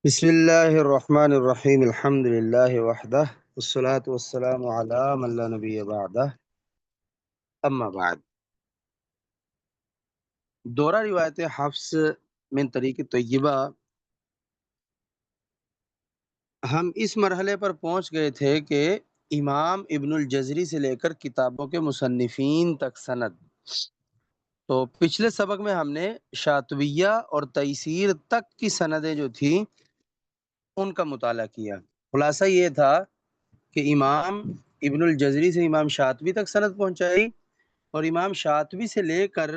بسم اللہ الرحمن الرحیم الحمد للہ وحدہ والصلاة والسلام علی من لا نبی بعدہ اما بعد دورہ روایت حفص من طریق طیبہ ہم اس مرحلے پر پہنچ گئے تھے کہ امام ابن الجزری سے لے کر کتابوں کے مصنفین تک سند. تو پچھلے سبق میں ہم نے شاطبیہ اور تیسیر تک کی سندیں جو تھیں ان کا مطالعہ کیا. خلاصہ یہ تھا کہ امام ابن الجزری سے امام شاطبی تک سند پہنچائی اور امام شاطبی سے لے کر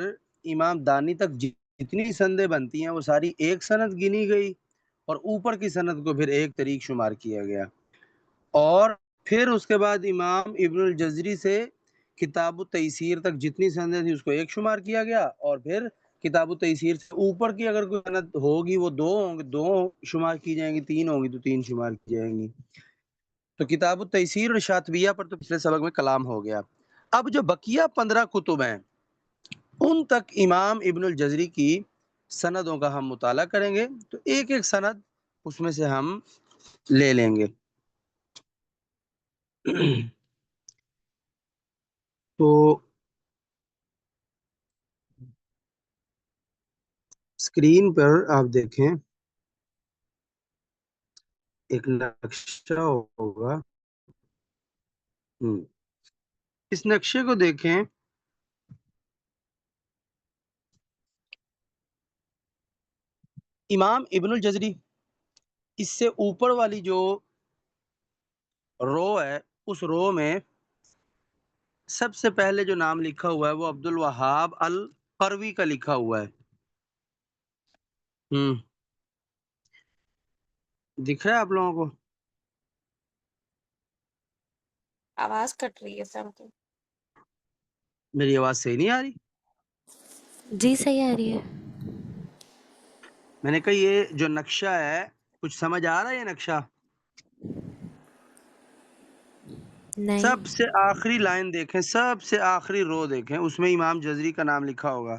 امام دانی تک جتنی سندیں بنتی ہیں وہ ساری ایک سند گنی گئی اور اوپر کی سند کو پھر ایک طریق شمار کیا گیا. اور پھر اس کے بعد امام ابن الجزری سے کتاب التیسیر تک جتنی سندیں تھیں اس کو ایک شمار کیا گیا اور پھر کتاب التیسیر سے اوپر کی اگر کوئی سند ہوگی وہ دو شمار کی جائیں گی، تین ہوگی تو تین شمار کی جائیں گی. تو کتاب التیسیر اور شاطبیہ پر تو پچھلے سبق میں کلام ہو گیا. اب جو بقیہ 15 کتب ہیں ان تک امام ابن الجزری کی سندوں کا ہم مطالعہ کریں گے. تو ایک ایک سند اس میں سے ہم لے لیں گے. تو اسکرین پر آپ دیکھیں ایک نقشہ ہوگا. اس نقشے کو دیکھیں. امام ابن الجزری اس سے اوپر والی جو رو ہے اس رو میں سب سے پہلے جو نام لکھا ہوا ہے وہ عبد الوہاب القروی کا لکھا ہوا ہے. دکھ رہا ہے آپ لوگوں کو؟ آواز کٹ رہی ہے سب. میری آواز صحیح نہیں آ رہی؟ جی صحیح آ رہی ہے. میں نے کہا یہ جو نقشہ ہے کچھ سمجھ آ رہا ہے؟ یہ نقشہ نہیں. سب سے آخری لائن دیکھیں، سب سے آخری رو دیکھیں، اس میں امام جزری کا نام لکھا ہوگا.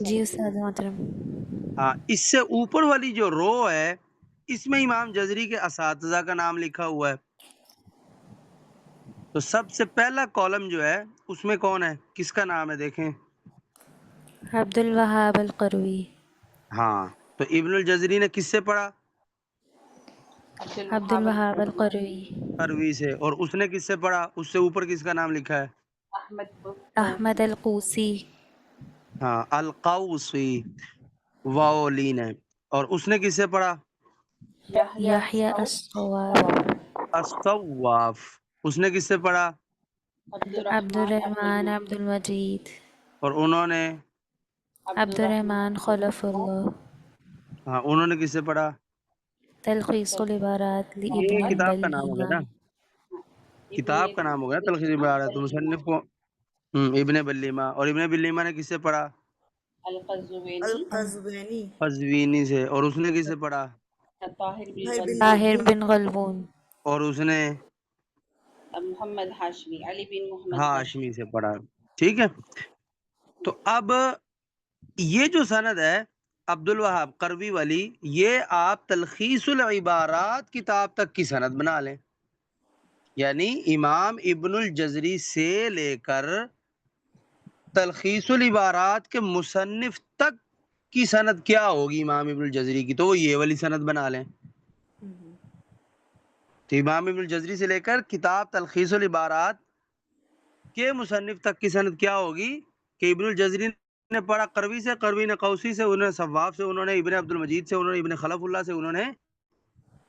جی استاد محترم. ہاں، اس سے اوپر والی جو رو ہے اس میں امام جزری کے اساتذہ کا نام لکھا ہوا ہے. تو سب سے پہلا کالم جو ہے اس میں کون ہے، کس کا نام ہے دیکھیں. عبد الوہاب القروی. ہاں، تو ابن الجزری نے کس سے پڑھا؟ عبد الوہاب القروی. قروی سے. اور اس نے کس سے پڑھا؟ اس سے اوپر کس کا نام لکھا ہے؟ احمد القوسی. ہاں، القوسی واولین ہے. اور اس نے کس سے پڑھا؟ یحییٰ الصواف. الصواف. اس نے کس سے پڑھا؟ عبد الرحمن عبد المجید. اور انہوں نے؟ عبد الرحمن خلف اللہ. ہاں، انہوں نے کس سے پڑھا؟ تلخیص العبارات لابن یہ کتاب کا نام ہو گیا بلیمہ. نا، کتاب کا نام ہو گیا تلخیص العبارات. مصنف کو ابن بلیمہ. اور ابن بلیمہ نے کس سے پڑھا؟ قزوینی سے. اور اس نے کس سے پڑھا؟ طاہر بن غلبون. اور اس نے محمد ہاشمی، علی بن محمد ہاشمی سے پڑھا. ٹھیک ہے. تو اب یہ جو سند ہے عبد الوہاب قروی والی، یہ آپ تلخیص العبارات کتاب تک کی سند بنا لیں. یعنی امام ابن الجزری سے لے کر تلخیص العبارات کے مصنف تک کی سند کیا ہوگی امام ابن الجزری کی، تو وہ یہ والی سند بنا لیں. تو امام ابن الجزری سے لے کر کتاب تلخیص العبارات کے مصنف تک کی سند کیا ہوگی کہ ابن الجزری نے پڑھا قروی سے، قروی نے قوسی سے، انہوں نے صواف سے، انہوں نے ابن عبد المجید سے، انہوں نے ابن خلف اللہ سے، انہوں نے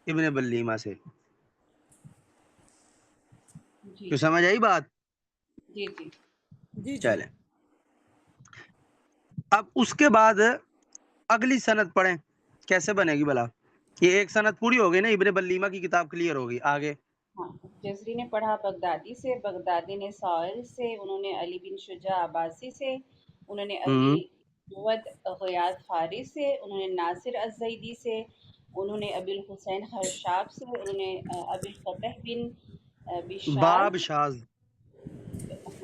ابن بلیمہ سے. تو سمجھ آئی بات؟ جی. چلیں اب اس کے بعد اگلی سند پڑھیں. کیسے بنے گی بلا؟ یہ ایک سند پوری ہو گئی نا، ابن بلیمہ کی کتاب کلیئر ہوگی. آگے جزری نے پڑھا بغدادی سے، بغدادی نے سائر سے، انہوں نے علی بن شجاع عباسی سے، انہوں نے ابی ود غیاث فارس سے، انہوں نے ناصر الزیدی سے، انہوں نے ابی الحسین خرشاب سے، انہوں نے ابی الفتح بن بشاز باب شاز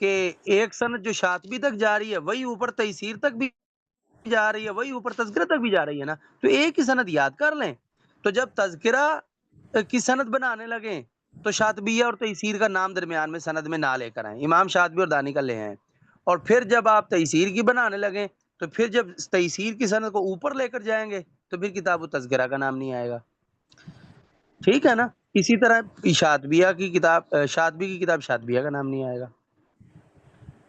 کہ ایک سند جو شاطبی تک جا رہی ہے وہی اوپر تیسیر تک بھی جا رہی ہے، وہی اوپر تذکرہ تک بھی جا رہی ہے نا، تو ایک ہی سند یاد کر لیں. تو جب تذکرہ کی سند بنانے لگیں تو شاطبیہ اور تیسیر کا نام درمیان میں سند میں نہ لے کر آئیں، امام شاطبی اور دانی کا لے آئیں. اور پھر جب آپ تیسیر کی بنانے لگیں تو پھر جب تیسیر کی سند کو اوپر لے کر جائیں گے تو پھر کتاب التذکرہ کا نام نہیں آئے گا. ٹھیک ہے نا؟ اسی طرح شاطبیہ کی کتاب شاطبی کی کتاب شاطبیہ کا نام نہیں آئے گا.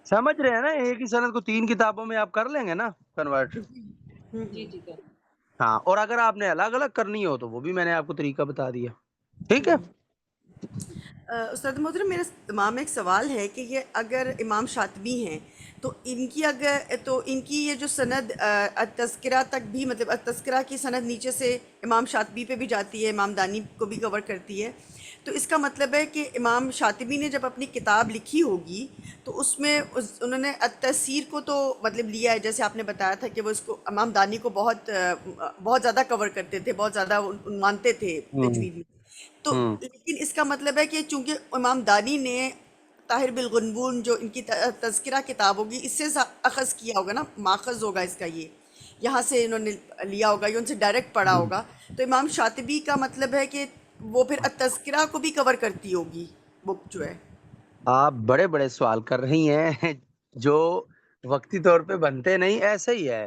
سمجھ رہے ہیں نا؟ ایک ہی سند کو 3 کتابوں میں آپ کر لیں گے نا کنورٹ. جی جی کر. ہاں، اور اگر آپ نے الگ الگ کرنی ہو تو وہ بھی میں نے آپ کو طریقہ بتا دیا. ٹھیک ہے. استاد محترم، میرا تمام میں ایک سوال ہے کہ یہ اگر امام شاطبی ہیں تو ان کی یہ جو سند التذکرہ تک بھی، مطلب التذکرہ کی سند نیچے سے امام شاطبی پہ بھی جاتی ہے، امام دانی کو بھی کور کرتی ہے، تو اس کا مطلب ہے کہ امام شاطبی نے جب اپنی کتاب لکھی ہوگی تو اس میں انہوں نے التفسیر کو تو مطلب لیا ہے، جیسے آپ نے بتایا تھا کہ وہ اس کو امام دانی کو بہت زیادہ کور کرتے تھے، بہت زیادہ مانتے تھے ہوں تجوید میں. تو ہوں لیکن اس کا مطلب ہے کہ چونکہ امام دانی نے طاہر بالغنبون جو ان کی تذکرہ کتاب ہوگی اس سے اخذ کیا ہوگا نا، ماخذ ہوگا اس کا، یہ یہاں سے انہوں نے لیا ہوگا، یہ ان سے ڈائریکٹ پڑھا ہوگا. تو امام شاطبی کا مطلب ہے کہ وہ پھر التذکرہ کو بھی کور کرتی ہوگی بک جو ہے. آپ بڑے بڑے سوال کر رہی ہیں جو وقتی طور پہ بنتے نہیں. ایسے ہی ہے.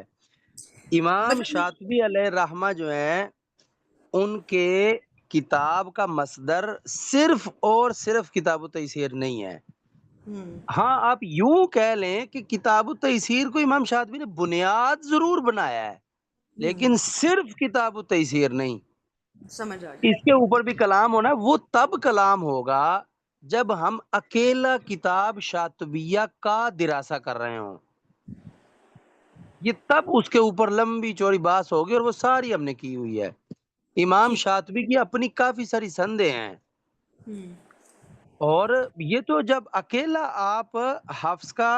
امام مطلب شاطبی علیہ الرحمہ جو ہیں ان کے کتاب کا مصدر صرف اور صرف کتاب التیسیر نہیں ہے. ہاں، آپ یوں کہہ لیں کہ کتاب التیسیر کو امام شاطبی نے بنیاد ضرور بنایا ہے لیکن صرف کتاب التیسیر نہیں. سمجھ آ گیا. اس کے اوپر بھی کلام ہونا. وہ تب کلام ہوگا جب ہم اکیلا کتاب شاطبیہ کا دراسہ کر رہے ہوں. یہ تب اس کے اوپر لمبی چوڑی بحث ہوگی اور وہ ساری ہم نے کی ہوئی ہے. امام ٹھیک. شاطبی کی اپنی کافی ساری سندیں ہیں اور یہ تو جب اکیلا آپ حفظ کا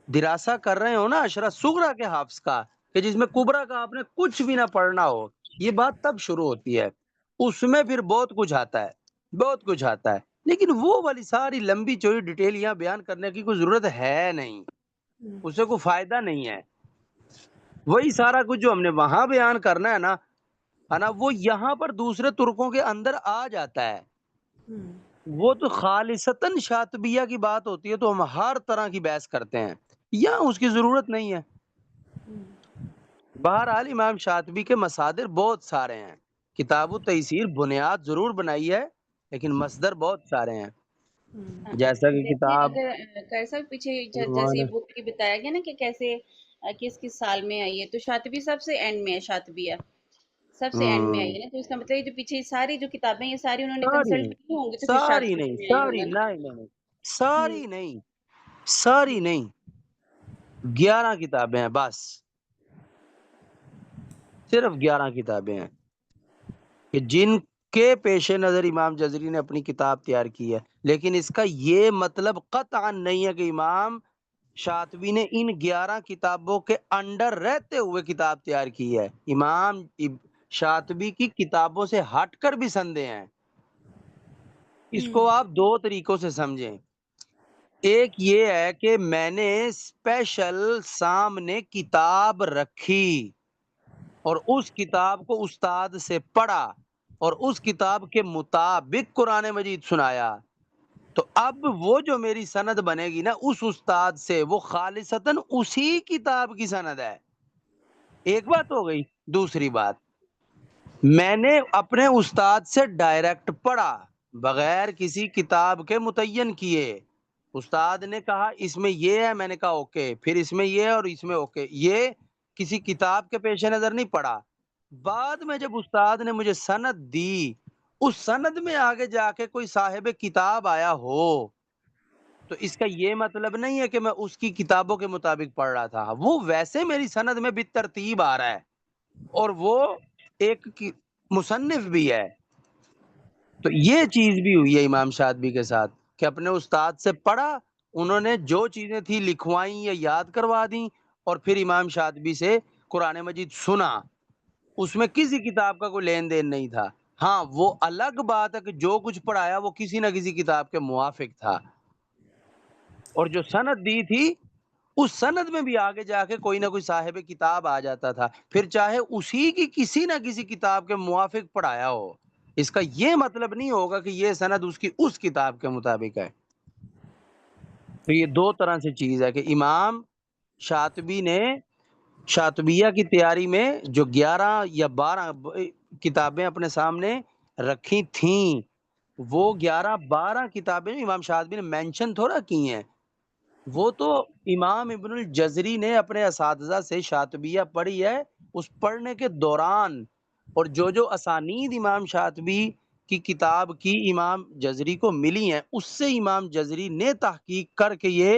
دراسہ کر رہے ہو نا، اشرا صغرا کے حفظ کا، کہ جس میں کبرا کا آپ نے کچھ بھی نہ پڑھنا ہو، یہ بات تب شروع ہوتی ہے. اس میں پھر بہت کچھ آتا ہے، بہت کچھ آتا ہے، لیکن وہ والی ساری لمبی چوڑی ڈیٹیل یہاں بیان کرنے کی کوئی ضرورت ہے نہیں، اس سے کوئی فائدہ نہیں ہے. وہی سارا کچھ جو ہم نے وہاں بیان کرنا ہے نا وہ یہاں پر دوسرے ترکوں کے اندر آ جاتا ہے. وہ تو خالصتاً شاطبیہ کی بات ہوتی ہے تو ہم ہر طرح کی بحث کرتے ہیں، یہاں اس کی ضرورت نہیں ہے. بہرحال امام شاطبی کے مصادر بہت سارے ہیں. کتاب التیسیر بنیاد ضرور بنائی ہے لیکن مصدر بہت سارے ہیں. جیسا کہ دیکھیں کتاب اگر کیسا پیچھے جیسے یہ بک کی بتایا گیا نا کہ کیسے کس کس سال میں آئی ہے، تو شاطبی سب سے اینڈ میں ہے، شاطبیہ سب سے اینڈ میں آئی ہے نا، تو اس کا مطلب یہ جو پیچھے ساری جو کتابیں یہ ساری انہوں نے ساری کنسلٹ کی ہوں گی تو پھر ساری شاطبی نہیں، میں آئی ساری ہوگا نا. نہیں، ساری نہیں، ساری نہیں، 11 کتابیں ہیں بس، صرف 11 کتابیں ہیں کہ جن کے پیش نظر امام جزری نے اپنی کتاب تیار کی ہے. لیکن اس کا یہ مطلب قطعا نہیں ہے کہ امام شاطبی نے ان 11 کتابوں کے انڈر رہتے ہوئے کتاب تیار کی ہے. امام شاطبی کی کتابوں سے ہٹ کر بھی سندیں ہیں. اس کو آپ 2 طریقوں سے سمجھیں. ایک یہ ہے کہ میں نے اسپیشل سامنے کتاب رکھی اور اس کتاب کو استاد سے پڑھا اور اس کتاب کے مطابق قرآن مجید سنایا، تو اب وہ جو میری سند بنے گی نا اس استاد سے، وہ خالصتاً اسی کتاب کی سند ہے. ایک بات ہو گئی. دوسری بات، میں نے اپنے استاد سے ڈائریکٹ پڑھا بغیر کسی کتاب کے متعین کیے. استاد نے کہا اس میں یہ ہے، میں نے کہا اوکے، پھر اس میں یہ اور اس میں اوکے. یہ کسی کتاب کے پیش نظر نہیں پڑھا. بعد میں جب استاد نے مجھے سند دی، اس سند میں آگے جا کے کوئی صاحب کتاب آیا ہو تو اس کا یہ مطلب نہیں ہے کہ میں اس کی کتابوں کے مطابق پڑھ رہا تھا. وہ ویسے میری سند میں بالترتیب آ رہا ہے اور وہ ایک مصنف بھی ہے. تو یہ چیز بھی ہوئی ہے امام شاطبی کے ساتھ کہ اپنے استاد سے پڑھا، انہوں نے جو چیزیں تھی لکھوائیں یا یاد کروا دیں اور پھر امام شاطبی سے قرآن مجید سنا. اس میں کسی کتاب کا کوئی لین دین نہیں تھا. ہاں، وہ الگ بات ہے کہ جو کچھ پڑھایا وہ کسی نہ کسی کتاب کے موافق تھا. اور جو سند دی تھی اس سند میں بھی آگے جا کے کوئی نہ کوئی صاحب کتاب آ جاتا تھا، پھر چاہے اسی کی کسی نہ کسی کتاب کے موافق پڑھایا ہو، اس کا یہ مطلب نہیں ہوگا کہ یہ سند اس کی اس کتاب کے مطابق ہے۔ تو یہ دو طرح سے چیز ہے کہ امام شاطبی نے شاطبیہ کی تیاری میں جو 11 یا 12 کتابیں اپنے سامنے رکھی تھیں، وہ 11-12 کتابیں امام شاطبی نے مینشن تھوڑا کی ہیں، وہ تو امام ابن الجزری نے اپنے اساتذہ سے شاطبیہ پڑھی ہے، اس پڑھنے کے دوران اور جو اسانید امام شاطبی کی کتاب کی امام جزری کو ملی ہیں، اس سے امام جزری نے تحقیق کر کے یہ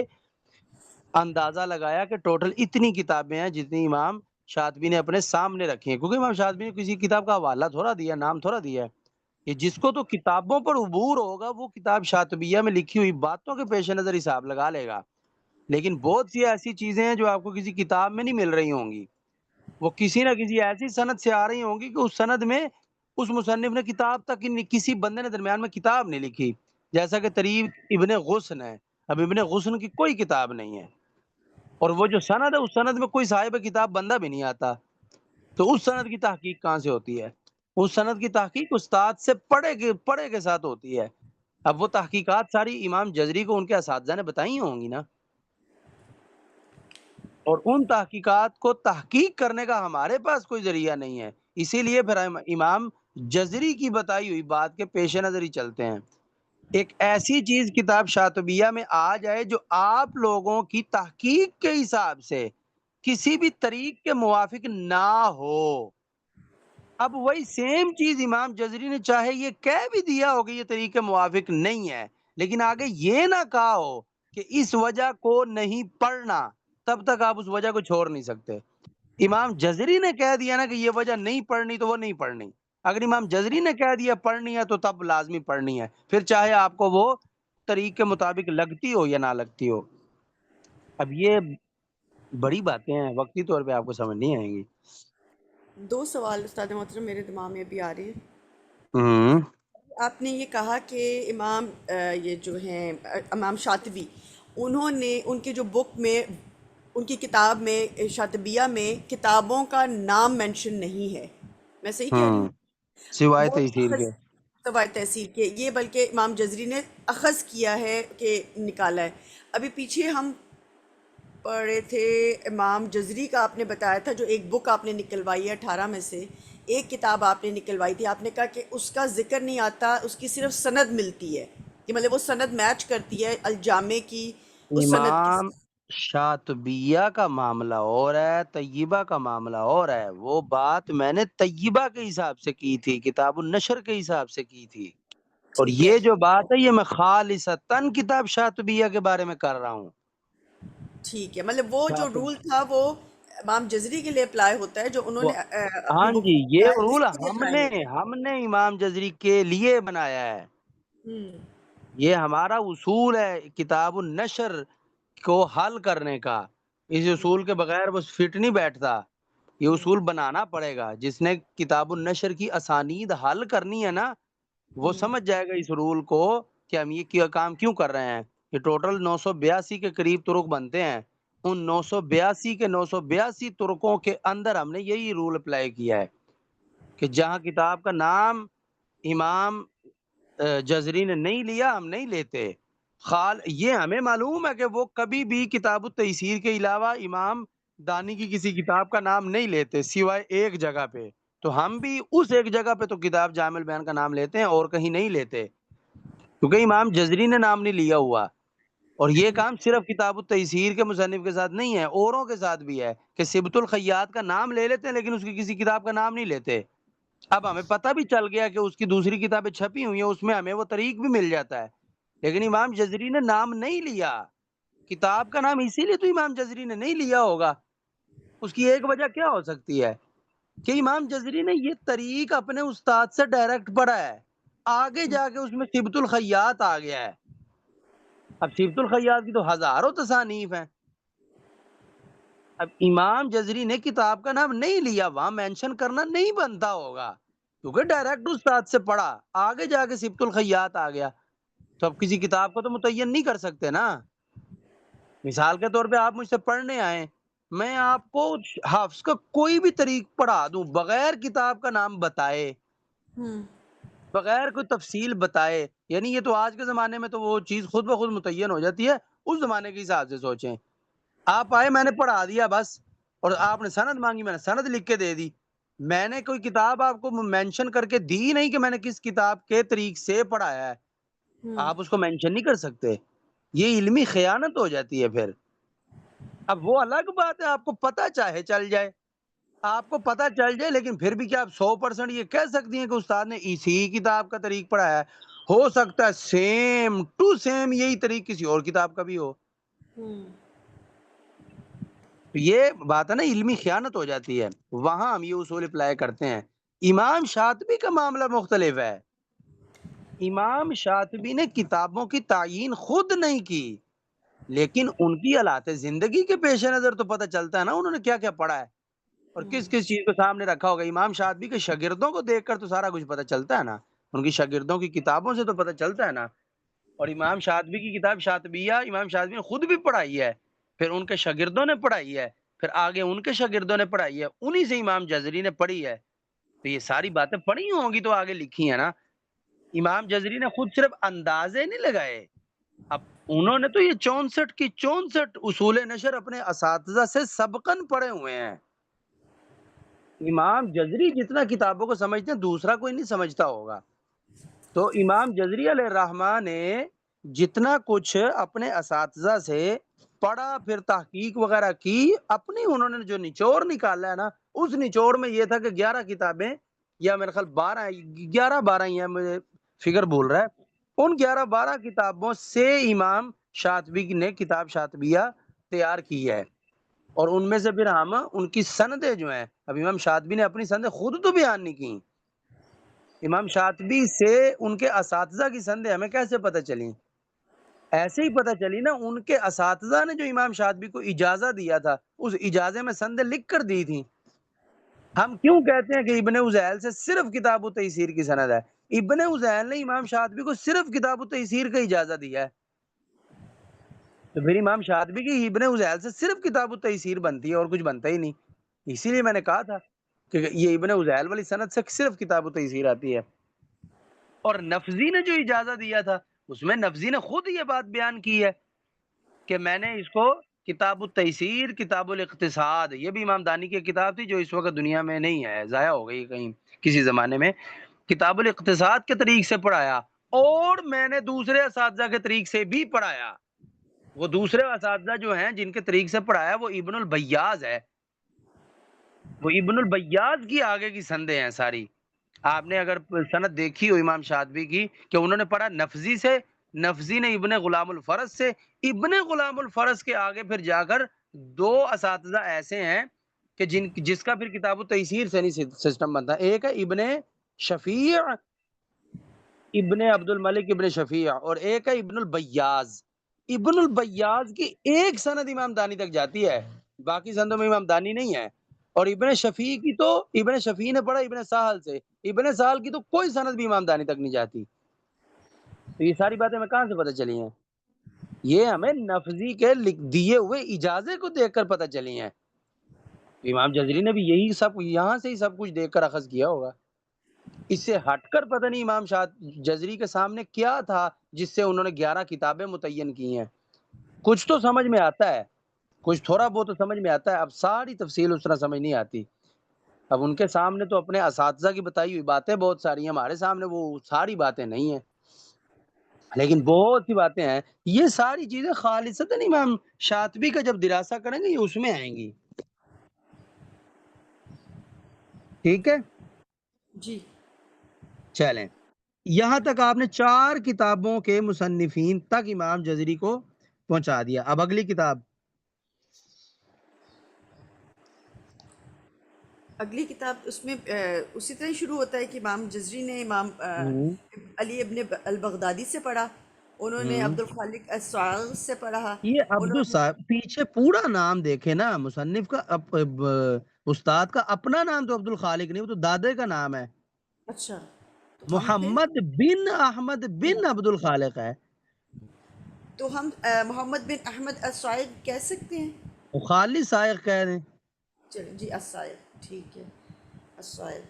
اندازہ لگایا کہ ٹوٹل اتنی کتابیں ہیں جتنی امام شاطبی نے اپنے سامنے رکھی ہیں، کیونکہ امام شاطبی نے کسی کتاب کا حوالہ تھوڑا دیا، نام تھوڑا دیا ہے۔ یہ جس کو تو کتابوں پر عبور ہوگا وہ کتاب شاطبیہ میں لکھی ہوئی باتوں کے پیش نظر حساب لگا لے گا، لیکن بہت سی ایسی چیزیں ہیں جو آپ کو کسی کتاب میں نہیں مل رہی ہوں گی، وہ کسی نہ کسی ایسی سند سے آ رہی ہوں گی کہ اس سند میں اس مصنف نے کتاب تک کسی بندے نے درمیان میں کتاب نہیں لکھی، جیسا کہ طریق ابن غصن ہے۔ اب ابن غصن کی کوئی کتاب نہیں ہے، اور وہ جو سند ہے اس سند میں کوئی صاحب کتاب بندہ بھی نہیں آتا، تو اس سند کی تحقیق کہاں سے ہوتی ہے؟ اس سند کی تحقیق استاد سے پڑھے کے ساتھ ہوتی ہے۔ اب وہ تحقیقات ساری امام جزری کو ان کے اساتذہ نے بتائی ہوں گی نا، اور ان تحقیقات کو تحقیق کرنے کا ہمارے پاس کوئی ذریعہ نہیں ہے، اسی لیے پھر ہم امام جزری کی بتائی ہوئی بات کے پیش نظر ہی چلتے ہیں۔ ایک ایسی چیز کتاب شاطبیہ میں آ جائے جو آپ لوگوں کی تحقیق کے حساب سے کسی بھی طریق کے موافق نہ ہو، اب وہی سیم چیز امام جزری نے چاہے یہ کہہ بھی دیا ہو کہ یہ طریق کے موافق نہیں ہے، لیکن آگے یہ نہ کہا ہو کہ اس وجہ کو نہیں پڑھنا، تب تک آپ اس وجہ کو چھوڑ نہیں سکتے۔ امام جزری نے کہہ دیا نا کہ یہ وجہ نہیں پڑھنی تو وہ نہیں پڑھنی، اگر امام جزری نے کہہ دیا پڑھنی ہے تو تب لازمی پڑھنی ہے، پھر چاہے آپ کو وہ طریق کے مطابق لگتی ہو یا نہ لگتی ہو۔ اب یہ بڑی باتیں ہیں، وقتی طور پہ آپ کو سمجھ نہیں آئیں گی۔ 2 سوال استاد محترم میرے دماغ میں ابھی آ رہے ہیں۔ ہوں آپ نے یہ کہا کہ امام یہ جو ہیں امام شاطبی، انہوں نے ان کی جو بک میں ان کی کتاب میں شاطبیہ میں کتابوں کا نام مینشن نہیں ہے، میں صحیح کہہ رہی ہوں؟ سوائے وہ تیسیر اخذ کے۔ سوائے تحصیل کے، یہ بلکہ امام جزری نے اخذ کیا ہے کہ نکالا ہے۔ ابھی پیچھے ہم پڑھے تھے امام جزری کا، آپ نے بتایا تھا جو ایک بک آپ نے نکلوائی ہے 18 میں سے ایک کتاب آپ نے نکلوائی تھی، آپ نے کہا کہ اس کا ذکر نہیں آتا، اس کی صرف سند ملتی ہے، کہ مطلب وہ سند میچ کرتی ہے الجامع کی اس سند کی۔ امام شاطبیہ کا معاملہ اور ہے، طیبہ کا معاملہ اور ہے، وہ بات میں نے طیبہ کے حساب سے کی تھی، کتاب النشر کے حساب سے کی تھی، اور ٹھیک ہے یہ جو بات ہے یہ میں خالصتاً کتاب شاطبیہ کے بارے میں کر رہا ہوں۔ ٹھیک ہے، مطلب وہ جو شاطب رول تھا وہ امام جزری کے لیے اپلائی ہوتا ہے جو انہوں وہ نے اپنی ہاں بک جی، میں یہ کیا ہے، رول اسی کے لیے اپلائی ہوتا ہے۔ ہم نے امام جزری کے لیے بنایا ہے، یہ ہمارا اصول ہے کتاب النشر کو حل کرنے کا، اس اصول کے بغیر وہ فٹ نہیں بیٹھتا، یہ اصول بنانا پڑے گا۔ جس نے کتاب النشر کی اسانید حل کرنی ہے نا، وہ سمجھ جائے گا اس رول کو کہ ہم یہ کام کیوں کر رہے ہیں۔ یہ ٹوٹل 982 کے قریب طرق بنتے ہیں، ان 982 کے 982 طرقوں کے اندر ہم نے یہی رول اپلائی کیا ہے کہ جہاں کتاب کا نام امام جزری نے نہیں لیا ہم نہیں لیتے۔ یہ ہمیں معلوم ہے کہ وہ کبھی بھی کتاب التیسیر کے علاوہ امام دانی کی کسی کتاب کا نام نہیں لیتے سوائے ایک جگہ پہ، تو ہم بھی اس ایک جگہ پہ تو کتاب جامع البیان کا نام لیتے ہیں اور کہیں نہیں لیتے، کیونکہ امام جزری نے نام نہیں لیا ہوا۔ اور یہ کام صرف کتاب التیسیر کے مصنف کے ساتھ نہیں ہے، اوروں کے ساتھ بھی ہے کہ سبت الخیاط کا نام لے لیتے ہیں لیکن اس کی کسی کتاب کا نام نہیں لیتے۔ اب ہمیں پتہ بھی چل گیا کہ اس کی دوسری کتابیں چھپی ہوئی ہیں، اس میں ہمیں وہ طریق بھی مل جاتا ہے، لیکن امام جزری نے نام نہیں لیا کتاب کا نام، اسی لیے تو امام جزری نے نہیں لیا ہوگا۔ اس کی ایک وجہ کیا ہو سکتی ہے کہ امام جزری نے یہ طریق اپنے استاد سے ڈائریکٹ پڑھا ہے، آگے جا کے اس میں سبت الخیاط آ گیا ہے۔ اب سبت الخیاط کی تو ہزاروں تصانیف ہیں، اب امام جزری نے کتاب کا نام نہیں لیا، وہاں مینشن کرنا نہیں بنتا ہوگا کیونکہ ڈائریکٹ استاد سے پڑھا، آگے جا کے سبت الخیاط آ گیا، تو اب کسی کتاب کو تو متعین نہیں کر سکتے نا۔ مثال کے طور پہ آپ مجھ سے پڑھنے آئیں، میں آپ کو حفظ کا کوئی بھی طریق پڑھا دوں بغیر کتاب کا نام بتائے، ہوں بغیر کوئی تفصیل بتائے، یعنی یہ تو آج کے زمانے میں تو وہ چیز خود بخود متعین ہو جاتی ہے، اس زمانے کے حساب سے سوچیں. آپ آئے، میں نے پڑھا دیا بس، اور آپ نے سند مانگی، میں نے سند لکھ کے دے دی. میں نے کوئی کتاب آپ کو مینشن کر کے دی نہیں کہ میں نے کس کتاب کے طریق سے پڑھایا ہے. ہوں آپ اس کو مینشن نہیں کر سکتے. یہ علمی خیانت ہو جاتی ہے پھر. اب وہ الگ بات ہے، آپ کو پتہ چاہے چل جائے، آپ کو پتہ چل جائے، لیکن پھر بھی کیا آپ 100% یہ کہہ سکتی ہیں کہ استاد نے اسی کتاب کا طریق پڑھایا ہے؟ ہو سکتا ہے سیم ٹو سیم یہی طریق کسی اور کتاب کا بھی ہو. ہوں تو یہ بات ہے نا، علمی خیانت ہو جاتی ہے. وہاں ہم یہ اصول اپلائی کرتے ہیں. امام شاطبی کا معاملہ مختلف ہے. امام شاطبی نے کتابوں کی تعیین خود نہیں کی، لیکن ان کی حالات زندگی کے پیش نظر تو پتہ چلتا ہے نا انہوں نے کیا کیا پڑھا ہے اور کس کس چیز کو سامنے رکھا ہوگا. امام شاطبی کے شاگردوں کو دیکھ کر تو سارا کچھ پتہ چلتا ہے نا، ان کی شاگردوں کی کتابوں سے تو پتہ چلتا ہے نا. اور امام شاطبی کی کتاب شاطبیہ امام شاطبی نے خود بھی پڑھائی ہے، پھر ان کے شاگردوں نے پڑھائی ہے، پھر آگے ان کے شاگردوں نے پڑھائی ہے، انہی سے امام جزری نے پڑھی ہے. تو یہ ساری باتیں پڑھی ہوں گی تو آگے لکھی ہیں نا. امام جزری نے خود صرف اندازے نہیں لگائے، اب انہوں نے تو یہ 64 کی 64 اصول نشر اپنے اساتذہ سے سبقاً پڑھے ہوئے ہیں. امام جزری جتنا کتابوں کو سمجھتے ہیں دوسرا کوئی نہیں سمجھتا ہوگا. تو امام جزری علیہ الرحمہ نے جتنا کچھ اپنے اساتذہ سے پڑھا، پھر تحقیق وغیرہ کی، اپنی انہوں نے جو نچوڑ نکالا ہے نا، اس نچوڑ میں یہ تھا کہ 11 کتابیں، یا میرے خیال 11 ہی ہیں، مجھے فگر بھول رہا ہے، ان 11-12 کتابوں سے امام شاطبی نے کتاب شاطبیہ تیار کی ہے. اور ان میں سے پھر ہم ان کی سندیں جو ہیں، اب امام شاطبی نے اپنی سندیں خود تو بیان نہیں کی، امام شاطبی سے ان کے اساتذہ کی سندیں ہمیں کیسے پتہ چلیں؟ ایسے ہی پتہ چلی نا، ان کے اساتذہ نے جو امام شاطبی کو اجازہ دیا تھا، اس اجازے میں سندیں لکھ کر دی تھیں. ہم کیوں کہتے ہیں کہ ابن عزیل سے صرف کتاب التیسیر کی سند ہے؟ ابن عزیل نے امام شاطبی کو صرف کتاب التیسیر کا اجازہ دیا ہے، تو پھر امام شاطبی کی ابن عزیل سے صرف کتاب التیسیر بنتی ہے، اور کچھ بنتا ہی نہیں. اسی لیے میں نے کہا تھا کہ یہ ابن عزیل والی سند سے صرف کتاب التیسیر آتی ہے. اور نفذی نے جو اجازہ دیا تھا، اس میں نفذی نے خود یہ بات بیان کی ہے کہ میں نے اس کو کتاب التیسیر، کتاب الاقتصاد، یہ بھی امام دانی کی کتاب تھی جو اس وقت دنیا میں نہیں ہے، ضائع ہو گئی کہیں کسی زمانے میں، کتاب الاقتصاد کے طریق سے پڑھایا، اور میں نے دوسرے اساتذہ کے طریق سے بھی پڑھایا. وہ دوسرے اساتذہ جو ہیں جن کے طریق سے پڑھایا وہ ابن البیاض ہے، وہ ابن البیاض کی آگے کی سندیں ہیں ساری. آپ نے اگر سند دیکھی ہو امام شاطبی کی کہ انہوں نے پڑھا نفذی سے، نفذی نے ابن غلام الفرز سے، ابن غلام الفرز کے آگے پھر جا کر 2 اساتذہ ایسے ہیں کہ جس کا پھر کتاب التیسیر سے نہیں سسٹم بنتا. ایک ہے ابن شفیع، ابن عبد الملک ابن شفیع، اور ایک ہے ابن البیاض. ابن البیاض کی ایک سند امام دانی تک جاتی ہے، باقی سندوں میں امام دانی نہیں ہے. اور ابن شفیع کی تو ابن شفیع نے پڑھا ابن سہل سے، ابن سہل کی تو کوئی سند بھی امام دانی تک نہیں جاتی. تو یہ ساری باتیں ہمیں کہاں سے پتہ چلی ہیں؟ یہ ہمیں نفذی کے دیے ہوئے اجازے کو دیکھ کر پتہ چلی ہیں. امام جزری نے بھی یہی سب یہاں سے ہی سب کچھ دیکھ کر اخذ کیا ہوگا. اس سے ہٹ کر پتہ نہیں امام جزری کے سامنے کیا تھا جس سے انہوں نے 11 کتابیں متعین کی ہیں. کچھ تو سمجھ میں آتا ہے، کچھ تھوڑا بہت تو سمجھ میں آتا ہے، اب ساری تفصیل اس طرح سمجھ نہیں آتی. اب ان کے سامنے تو اپنے اساتذہ کی بتائی ہوئی باتیں بہت ساری ہیں، ہمارے سامنے وہ ساری باتیں نہیں ہیں، لیکن بہت سی باتیں ہیں. یہ ساری چیزیں خالصتاً امام شاطبی کا جب دراسہ کریں گے یہ اس میں آئیں گی. ٹھیک ہے، جی چلیں یہاں تک آپ نے 4 کتابوں کے مصنفین تک امام جزری کو پہنچا دیا. اب اگلی کتاب، اگلی کتاب اس میں اسی طرح ہی شروع ہوتا ہے کہ امام جزری نے امام علی ابن البغدادی سے پڑھا، انہوں نے عبد الخالق الصاغ سے پڑھا، یہ انہوں نے پیچھے پورا نام دیکھے نا مصنف کا، استاد کا اپنا نام تو عبد الخالق نہیں، وہ تو دادے کا نام ہے، اچھا تو ہم پھر محمد بن احمد بن عبد الخالق ہے. تو ہم محمد بن احمد الصائغ کہہ سکتے ہیں؟ وہ خالد صائغ کہہ رہے ہیں. چلیں جی الصائغ ٹھیک ہے، الصائغ.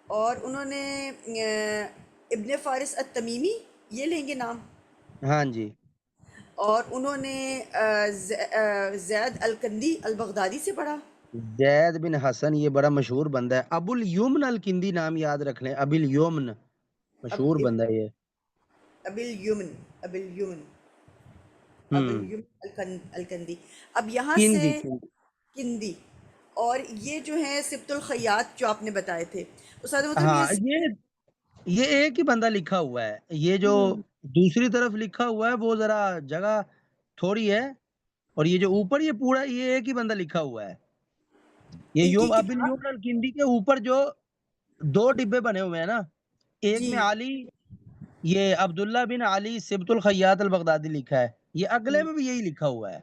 اور انہوں نے ابن فارس التمیمی یہ لیں گے نام. ہاں جی. اور انہوں نے زید الکندی البغدادی سے پڑھا. زید بن حسن یہ بڑا مشہور بندہ ہے. ابو الیمن الکندی نام یاد رکھ لیں. ابو الیمن مشہور بندہ ہے یہ. ابی الیمن ہوں الکندی. اب یہاں سے کندی کندی. کندی. اور یہ جو ہیں سبت الخیات جو آپ نے بتائے تھے استاد محترم ہاں یہ ایک ہی بندہ لکھا ہوا ہے. یہ جو دوسری طرف لکھا ہوا ہے وہ ذرا جگہ تھوڑی ہے، اور یہ جو اوپر یہ پورا یہ ایک ہی بندہ لکھا ہوا ہے. یہ ان کی ابو الیمن الکندی کے اوپر جو 2 ڈبے بنے ہوئے ہیں نا، ایک جی میں علی یہ عبداللہ بن علی سبت الخیات البغدادی لکھا ہے، یہ اگلے میں بھی یہی لکھا ہوا ہے.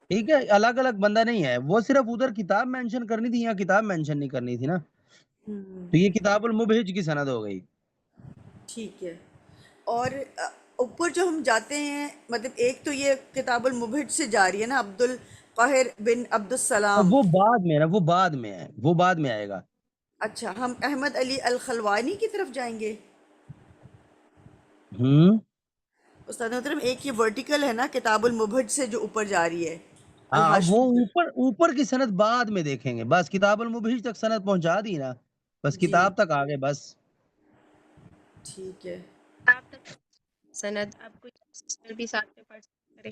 ٹھیک ہے، الگ الگ بندہ نہیں ہے. وہ صرف ادھر کتاب مینشن کرنی تھی، یہاں کتاب مینشن نہیں کرنی تھی نا، تو یہ کتاب المبہج کی سند ہو گئی. ٹھیک ہے. اور اوپر جو ہم جاتے ہیں مطلب ایک تو یہ کتاب المبہج سے جاری ہے نا، عبد القاہر بن عبد اور السلام. وہ بعد میں ہے نا، وہ بعد میں ہے، وہ بعد میں آئے گا. اچھا ہم احمد علی الخلوانی کی طرف جائیں گے. ہوں استاد محترم ایک یہ ورٹیکل ہے نا کتاب المبہج سے جو اوپر جاری ہے ہاں، وہ الحاشیہ. اوپر کی سند بعد میں دیکھیں گے. بس کتاب المبہج تک سند پہنچا دی نا، بس جی کتاب تک آگے بس. ٹھیک ہے. آپ تک سند آپ کو بھی ساتھ میں پڑھ کرے.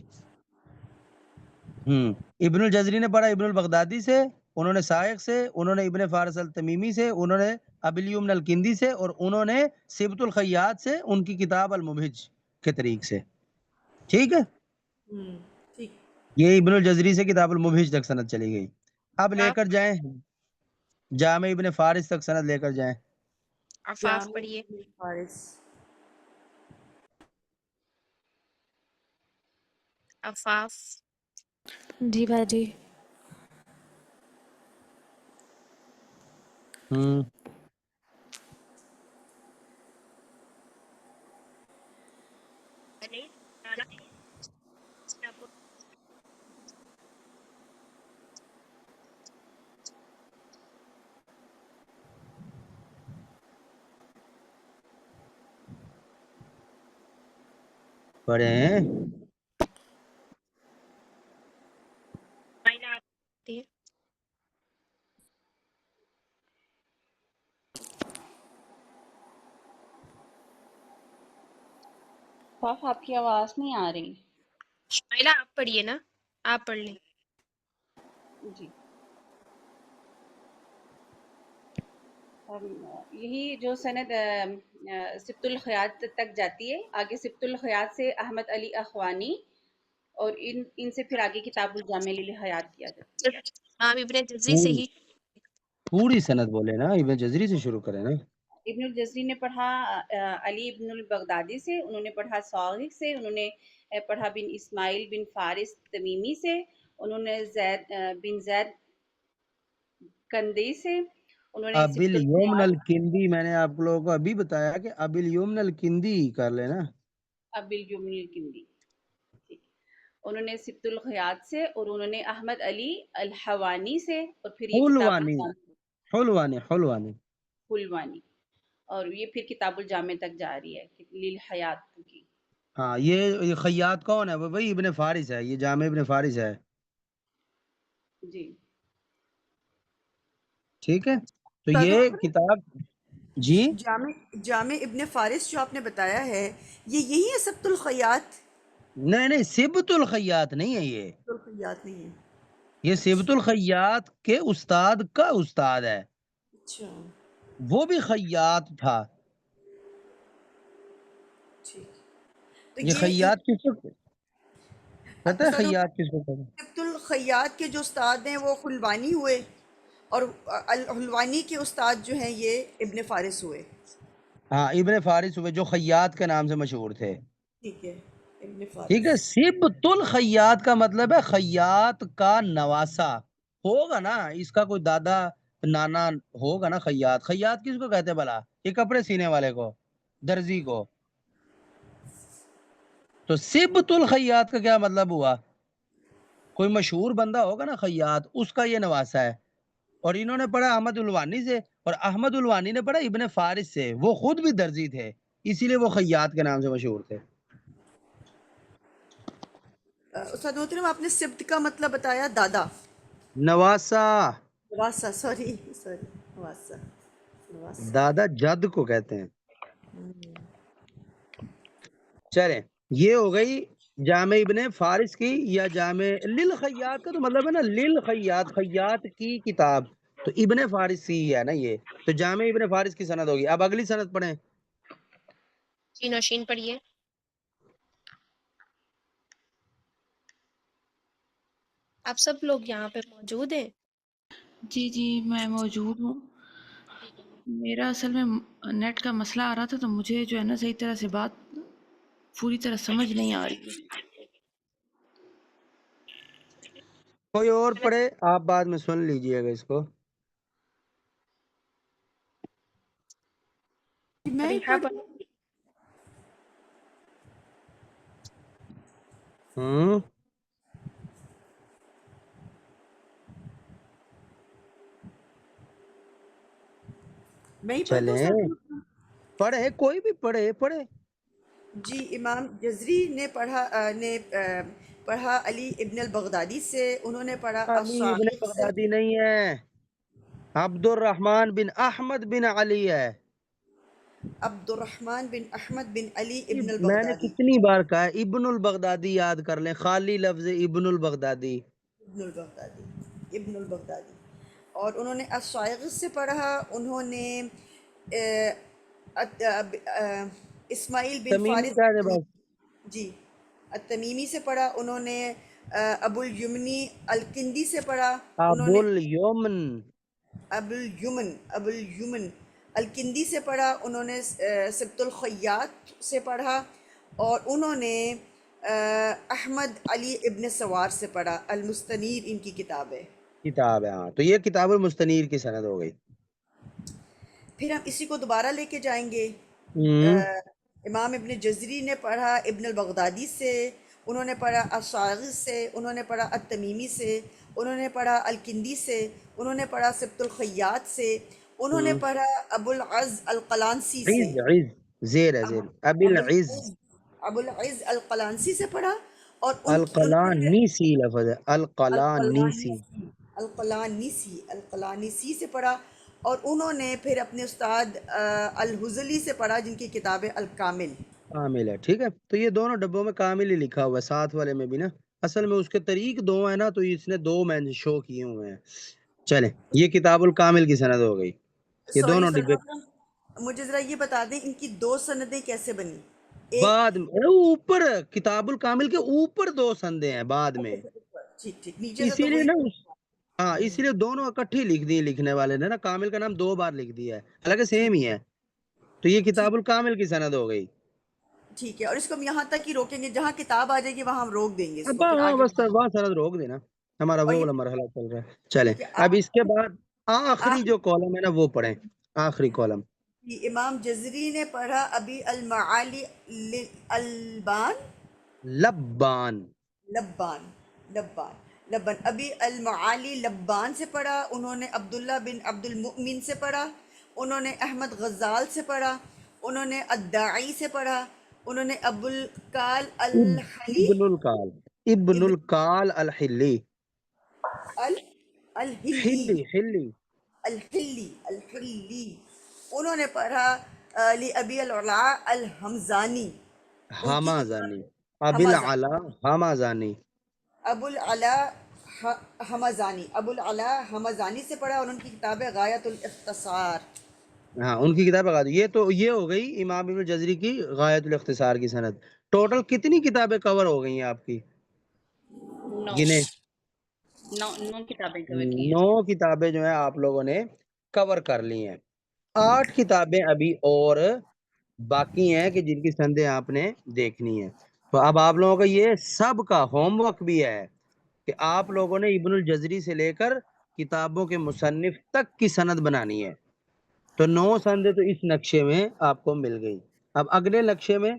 ابن الجزری نے پڑھا ابن البغدادی سے، انہوں نے سائق سے، انہوں نے ابن فارس التمیمی سے، انہوں نے ابو الیمن الکندی سے، اور انہوں نے سبت الخیات سے ان کی کتاب المبہج کے طریق سے. ٹھیک ہے، ٹھیک. یہ ابن الجزری سے کتاب المبہج تک سند چلی گئی. اب لے کر جائیں جامع ابن فارس تک سند لے کر جائیں. عفاف پڑھیے. فارس. عفاف. جی باجی. پڑھے ہیں. صاف آپ کی آواز نہیں آ رہی. شمائلہ آپ پڑھیے نا، آپ پڑھ لیں. جی یہی جو سند سبت الخیات تک جاتی ہے، آگے سبت الخیات سے احمد علی اخوانی، اور ان سے پھر آگے کتاب الجامع للحیات کیا جاتا ہے. ہاں ابن جزری سے ہی. پوری سند بولے نا، ابن جزری سے شروع کریں نا. ابن الجزری نے پڑھا علی ابن البغدادی سے، انہوں نے پڑھا صاغق سے، انہوں نے پڑھا بن اسماعیل بن فارس تمیمی سے، انہوں نے زید بن زید کندی سے، انہوں نے ابی سبت الیمن الخیات الکندی میں نے آپ لوگوں کو ابھی بتایا کہ ابی الیمن الکندی کر لینا. ابی الیمن الکندی ٹھیک. انہوں نے سبت الخیات سے، اور انہوں نے احمد علی الحوانی سے، اور پھر یہ کتاب حلوانی حلوانی، اور یہ پھر کتاب الجامع تک جاری ہے للحیات کی. ہاں، یہ خیاط کون ہے؟ وہی ابن فارس ہے، یہ جامع ابن فارس ہے. جی ٹھیک ہے، تو استاد یہ محترم کتاب جی جامع ابن فارس جو آپ نے بتایا ہے یہ یہی ہے سبت الخیات؟ نہیں سبت الخیات نہیں ہے یہ. سبت الخیات نہیں ہے. یہ سبت الخیات کے استاد کا استاد ہے، اچھا وہ بھی خیاط تھا. ٹھیک. تو یہ یہ خیاط کس کو پتہ ہے؟ استاد خیاط کس کو کہتے ہیں؟ سبت الخیات کے جو استاد ہیں وہ حلوانی ہوئے، اور الحلوانی کے استاد جو ہیں یہ ابن فارس ہوئے. ہاں، ابن فارس ہوئے جو خیاط کے نام سے مشہور تھے. ٹھیک ہے ابن ٹھیک ہے، فارس. سبت الخیاط کا مطلب ہے خیاط کا نواسا. ہوگا نا اس کا کوئی دادا نانا ہوگا نا. خیاط کس کو کہتے ہیں بھلا؟ یہ کپڑے سینے والے کو، درزی کو. تو سبت الخیاط کا کیا مطلب ہوا؟ کوئی مشہور بندہ ہوگا نا خیاط، اس کا یہ نواسہ ہے، اور انہوں نے پڑھا احمد الوانی سے، اور احمد الوانی نے پڑھا ابن فارس سے، وہ خود بھی درزی تھے، اسی لیے وہ خیاط کے نام سے مشہور تھے۔ استاد محترم آپ نے سبت کا مطلب بتایا دادا، نواسہ، نواسا، سوری سوری، نواسا، نواسا۔ دادا جد کو کہتے ہیں۔ چلیں، یہ ہو گئی جامع ابن فارس کی، یا جامع للخیاط کا تو مطلب ہے نا للخیاط، خیاط کی کتاب، تو ابن فارس ہی ہے نا یہ، تو جامع ابن فارس کی سند ہوگی۔ اب اگلی سند پڑھیں۔ جی نوشین پڑھیے۔ آپ سب لوگ یہاں پہ موجود ہیں؟ جی جی میں موجود ہوں۔ میرا اصل میں نیٹ کا مسئلہ آ رہا تھا، تو مجھے جو ہے نا صحیح طرح سے بات پوری طرح سمجھ نہیں آ رہی ہے۔ کوئی اور پڑھے، آپ بعد میں سن لیجئے گا اس کو۔ میں ہی فریحہ پڑھوں؟ میں ہی پڑھ دوں چلیں، استاد محترم؟ پڑھے، کوئی بھی پڑھے پڑھے۔ جی امام جزری نے پڑھا علی ابن البغدادی سے، انہوں نے پڑھا علی ابن الصاعق سے۔ بغدادی نہیں ہے، عبد الرحمن بن احمد بن علی ہے۔ عبد الرحمن بن احمد بن علی ابن میں نے البغدادی، کتنی بار کہا ہے ابن البغدادی یاد کر لیں، خالی لفظ ابن البغدادی۔ ابن البغدادی، ابن البغدادی۔ اور انہوں نے الصاعق سے پڑھا، انہوں نے اسماعیل بن تمیمی فارس کا ہے بس۔ جی التمیمی سے پڑھا، انہوں نے ابو الیمنی الکندی سے پڑھا، انہوں ابو نے الیمن، ابو الیمن الکندی سے پڑھا، انہوں نے سبت الخیاط سے پڑھا، اور انہوں نے احمد علی ابن سوار سے پڑھا، المستنیر ان کی کتاب ہے۔ کتاب ہے، ہاں، تو یہ کتاب المستنیر کی سند ہو گئی۔ پھر ہم اسی کو دوبارہ لے کے جائیں گے۔ امام ابن جزری نے پڑھا ابن البغدادی سے، انہوں نے پڑھا الصاغ سے، انہوں نے پڑھا التمیمی سے، انہوں نے پڑھا الکندی سے، انہوں نے پڑھا سبت الخیاط سے، انہوں نے پڑھا ابو العز القلانسی سے، عز، عز، زیر ہے، زیر، ابی ابو العز، العز ابو العز القلانسی سے پڑھا، اور انہوں نے پھر القلانیسی لفظ ہے، القلانیسی۔ القلانیسی القلانیسی سے پڑھا، اور انہوں نے پھر اپنے استاد الحزلی سے پڑھا، جن کی کتاب ہے الکامل۔ کامل ہے، ٹھیک ہے، تو یہ دونوں ڈبوں میں کامل ہی لکھا ہوا ہے، ساتھ والے میں بھی نا، اصل میں اس کے طریق دو ہیں نا، تو اس نے دو میں نے شو کیے ہوئے ہیں۔ چلیں، یہ کتاب الکامل کی سند ہو گئی، یہ سوری دونوں استاد ڈبے محترم، مجھے ذرا یہ بتا دیں ان کی دو سندیں کیسے بنی؟ ایک بعد میں اوپر، کتاب الکامل کے اوپر دو سندیں ہیں بعد میں، ٹھیک ٹھیک، نیچے سے اسی تو لیے وہی نا ہاں، اسی لیے دونوں اکٹھی لکھ دی لکھنے والے نے نا، کامل کا نام دو بار لکھ دیا ہے، حالانکہ سیم ٹھیک ہی ہے، تو یہ ٹھیک کتاب الکامل کی سند ہو گئی۔ ٹھیک ہے، اور اس کو ہم یہاں تک ہی روکیں گے، جہاں کتاب آ جائے گی وہاں ہم روک دیں گے اس اب کو، پھر ہاں آگے بس وہاں سند روک دینا، ہمارا اور وہ یہ والا مرحلہ چل رہا ہے۔ چلیں، ٹھیک ہے اب اس کے بعد آخری جو کالم ہے نا وہ پڑھیں، آخری کالم۔ امام جزری نے پڑھا ابی المعالی البان لبان، لبان لبان لبن ابی المعالی لبان سے پڑھا، انہوں نے عبداللہ بن عبد المؤمن سے پڑھا، انہوں نے احمد غزال سے پڑھا، انہوں نے الداعی سے پڑھا، انہوں نے ابو الکال الحلی ابن الکال، ابن الکال الحلی، الحلی حلی حلی، الحلی انہوں نے پڑھا لی ابی العلا الحمزانی، ان کی کتاب حمازانی، ابی حمزانی، العلا حمازانی، ابو العلا حمزانی، ابو العلا حمزانی سے پڑھا، اور ان کی کتاب ہے غایت الاختصار۔ ہاں، ان کی کتاب بتا دو، یہ ہو گئی امام ابن جزری کی غایت الاختصار کی سند۔ ٹوٹل کتنی کتابیں کور ہو گئی ہیں آپ کی؟ 9 گنے، 9 کتابیں کور کی ہیں۔ 9 کتابیں جو ہیں آپ لوگوں نے کور کر لی ہیں، 8 کتابیں ابھی اور باقی ہیں کہ جن کی سندیں آپ نے دیکھنی ہیں۔ تو اب آپ لوگوں کا یہ سب کا ہوم ورک بھی ہے کہ آپ لوگوں نے ابن الجزری سے لے کر کتابوں کے مصنف تک کی سند بنانی ہے۔ تو 9 سندیں تو اس نقشے میں آپ کو مل گئی۔ اب اگلے نقشے میں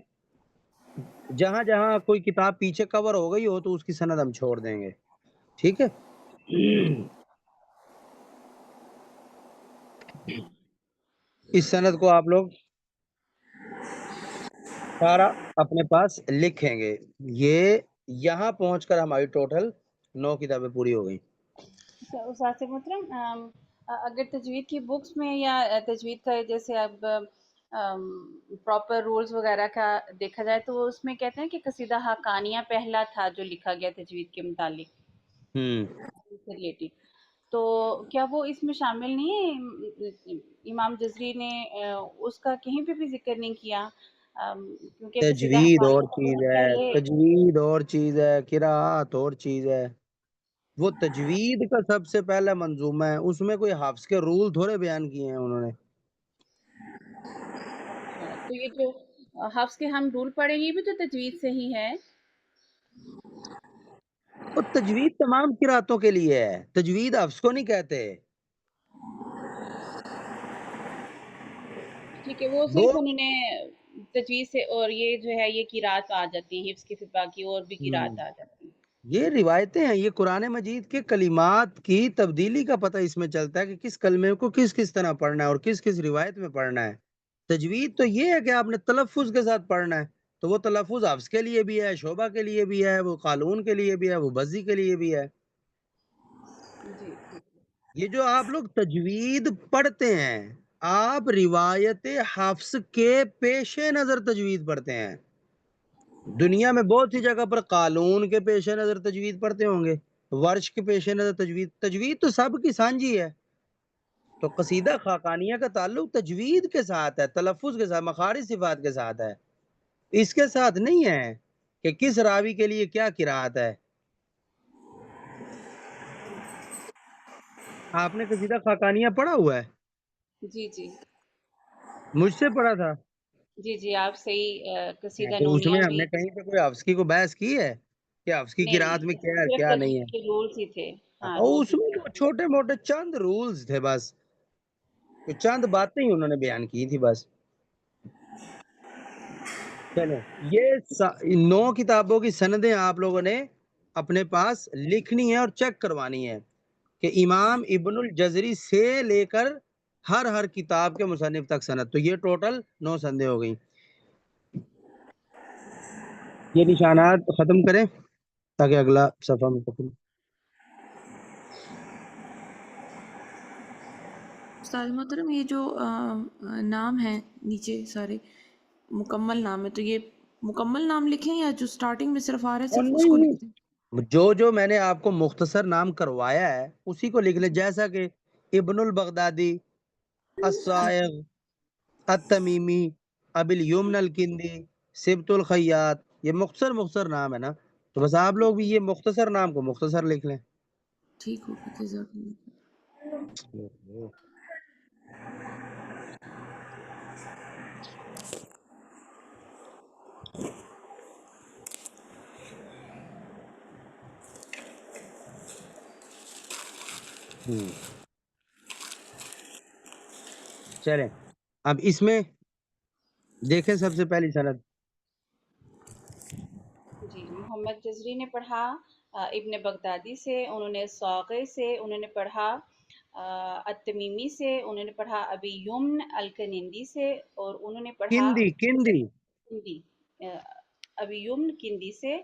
جہاں جہاں کوئی کتاب پیچھے کور ہو گئی ہو تو اس کی سند ہم چھوڑ دیں گے، ٹھیک ہے؟ اس سند کو آپ لوگ سارا اپنے پاس لکھیں گے. یہ یہاں پہنچ کر ہماری ٹوٹل 9 کتابیں پوری ہو گئی. اساتذہ محترم، اگر تجوید کی بکس میں یا تجوید کا جیسے اب پراپر رولز وغیرہ کا دیکھا جائے تو اس میں کہتے ہیں کہ قصیدہ حقانیہ پہلا تھا جو لکھا گیا تجوید کے متعلق ریلیٹڈ، تو کیا وہ اس میں شامل نہیں ہے؟ امام جزری نے اس کا کہیں پہ بھی ذکر نہیں کیا، کیونکہ قصیدہ تجوید اور حقانیہ چیز بہت ہے، پہلے. تجوید اور چیز ہے، قراءت اور چیز ہے. وہ تجوید کا سب سے پہلا منظومہ ہے، اس میں کوئی حفظ کے رول تھوڑے بیان کیے ہیں انہوں نے. تو یہ جو حفظ کے ہم رول پڑھیں یہ بھی تو تجوید سے ہی ہے. وہ تجوید تمام قراتوں کے لیے ہے، تجوید حفظ کو نہیں کہتے. ٹھیک ہے، وہ وہ صرف انہوں نے تجوید سے، اور یہ جو ہے یہ قرات آ جاتی ہیں حفظ کی، پھر باقی اور بھی قرات آ جاتی ہیں. یہ روایتیں ہیں، یہ قرآن مجید کے کلمات کی تبدیلی کا پتہ اس میں چلتا ہے کہ کس کلمے کو کس کس طرح پڑھنا ہے اور کس کس روایت میں پڑھنا ہے. تجوید تو یہ ہے کہ آپ نے تلفظ کے ساتھ پڑھنا ہے، تو وہ تلفظ حفظ کے لیے بھی ہے، شعبہ کے لیے بھی ہے، وہ قالون کے لیے بھی ہے، وہ بزی کے لیے بھی ہے. جی ٹھیک ہے. یہ جو آپ لوگ تجوید پڑھتے ہیں، آپ روایت حفظ کے پیش نظر تجوید پڑھتے ہیں. دنیا میں بہت سی جگہ پر قالون کے پیش نظر تجوید پڑھتے ہوں گے، ورش کے پیش نظر تجوید تو سب کی سانجھی ہے. تو قصیدہ خاقانیہ کا تعلق تجوید کے ساتھ ہے، تلفظ کے ساتھ، مخارج صفات کے ساتھ ہے، اس کے ساتھ نہیں ہے کہ کس راوی کے لیے کیا قرات ہے. آپ نے قصیدہ خاقانیہ پڑھا ہوا ہے؟ جی جی مجھ سے پڑھا تھا. جی جی آپ صحیح. قصیدہ تو اس نونیہ میں ہم بھی نے کہیں پہ کوئی حفظ کی کو بحث کی ہے کہ حفظ کی نہیں قرات میں نہیں، کیا ہے صرف کیا نہیں ہے. تجوید کے رولز ہی تھے. ہاں اور رولز اس ہی میں تھے. تو چھوٹے موٹے چند رولز تھے، بس تو چند باتیں ہی انہوں نے بیان کی تھی بس. چلیں، یہ 9 کتابوں کی سندیں آپ لوگوں نے اپنے پاس لکھنی ہے اور چیک کروانی ہے کہ امام ابن الجزری سے لے کر ہر کتاب کے مصنف تک سند. تو یہ ٹوٹل 9 سندیں ہو گئی. یہ نشانات ختم کریں تاکہ اگلا صفحہ مکمل. استاد محترم یہ جو نام ہے نیچے سارے مکمل نام ہے، تو یہ مکمل نام لکھیں یا جو سٹارٹنگ میں صرف آ رہا ہے اور صرف اس کو لکھ دیں؟ جو میں نے آپ کو مختصر نام کروایا ہے اسی کو لکھ لیں، جیسا کہ ابن البغدادی، الصائغ، التمیمی، ابی الیمن الکندی، سبت الخیاط، یہ مختصر نام ہے نا، تو بس آپ لوگ بھی یہ مختصر نام کو مختصر لکھ لیں. ٹھیک ہوگا، جزاک اللہ. چلیں اب اس میں دیکھیں سب سے پہلی سند. جی محمد جزری نے پڑھا ابن بغدادی سے، انہوں نے صاغی سے، انہوں نے پڑھا التمیمی سے، انہوں نے پڑھا ابی یمن الکنندی سے، اور انہوں نے پڑھا کندی کندی ابی یمن کندی سے،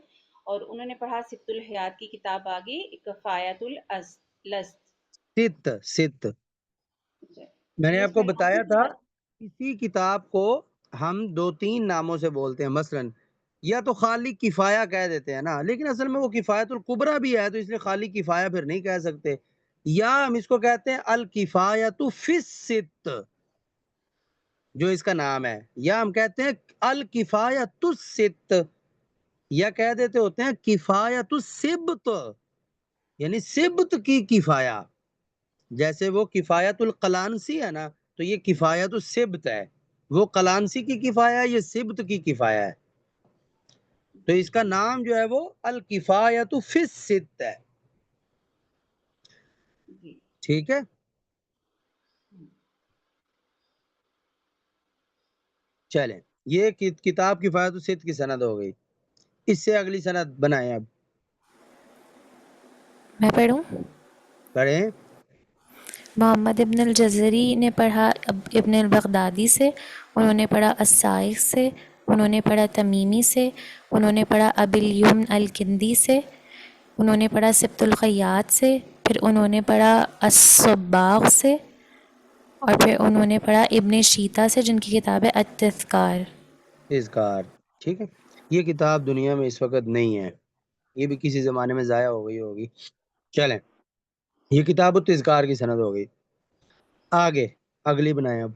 اور انہوں نے پڑھا سبت الحیات کی کتاب آگی کفایت الست. ست میں نے یہ آپ اس کو میں کون بتایا سی تھا، کتاب؟ اسی کتاب کو ہم 2-3 ناموں سے بولتے ہیں. مثلا یا تو خالی کفایہ کہہ دیتے ہیں نا، لیکن اصل میں وہ کفایت الکبریٰ بھی ہے، تو اس لیے خالی کفایہ پھر نہیں کہہ سکتے. یا ہم اس کو کہتے ہیں الکفایۃ فی الست، جو اس کا نام ہے، یا ہم کہتے ہیں الکفایۃ الست، یا کہہ دیتے ہوتے ہیں کفایت السبت، یعنی سبت کی کفایہ. جیسے وہ کفایت القلانسی ہے نا، تو یہ کفایت السبت ہے. وہ قلانسی کی کفایہ، یہ سبت کی کفایہ ہے. تو اس کا نام جو ہے وہ الکفایت فی الست ہے. جی ٹھیک ہے، چلیں یہ کتاب کفایت الست کی سند ہو گئی. اس سے اگلی سند بنائیں. اب میں پڑھوں. پڑھیں. محمد ابن الجزری نے پڑھا ابن البغدادی سے، انہوں نے پڑھا السائغ سے، انہوں نے پڑھا تمیمی سے، انہوں نے پڑھا ابی الیمن الکندی سے، انہوں نے پڑھا سبت الخیاط سے، پھر انہوں نے پڑھا الصباغ سے، اور پھر انہوں نے پڑھا ابن شیتا سے جن کی کتاب ہے التذکار. اذکار. ٹھیک ہے. یہ کتاب دنیا میں اس وقت نہیں ہے، یہ بھی کسی زمانے میں ضائع ہو گئی ہوگی. چلیں، یہ کتاب التذکار کی سند ہو گئی. آگے اگلی بنائیں. اب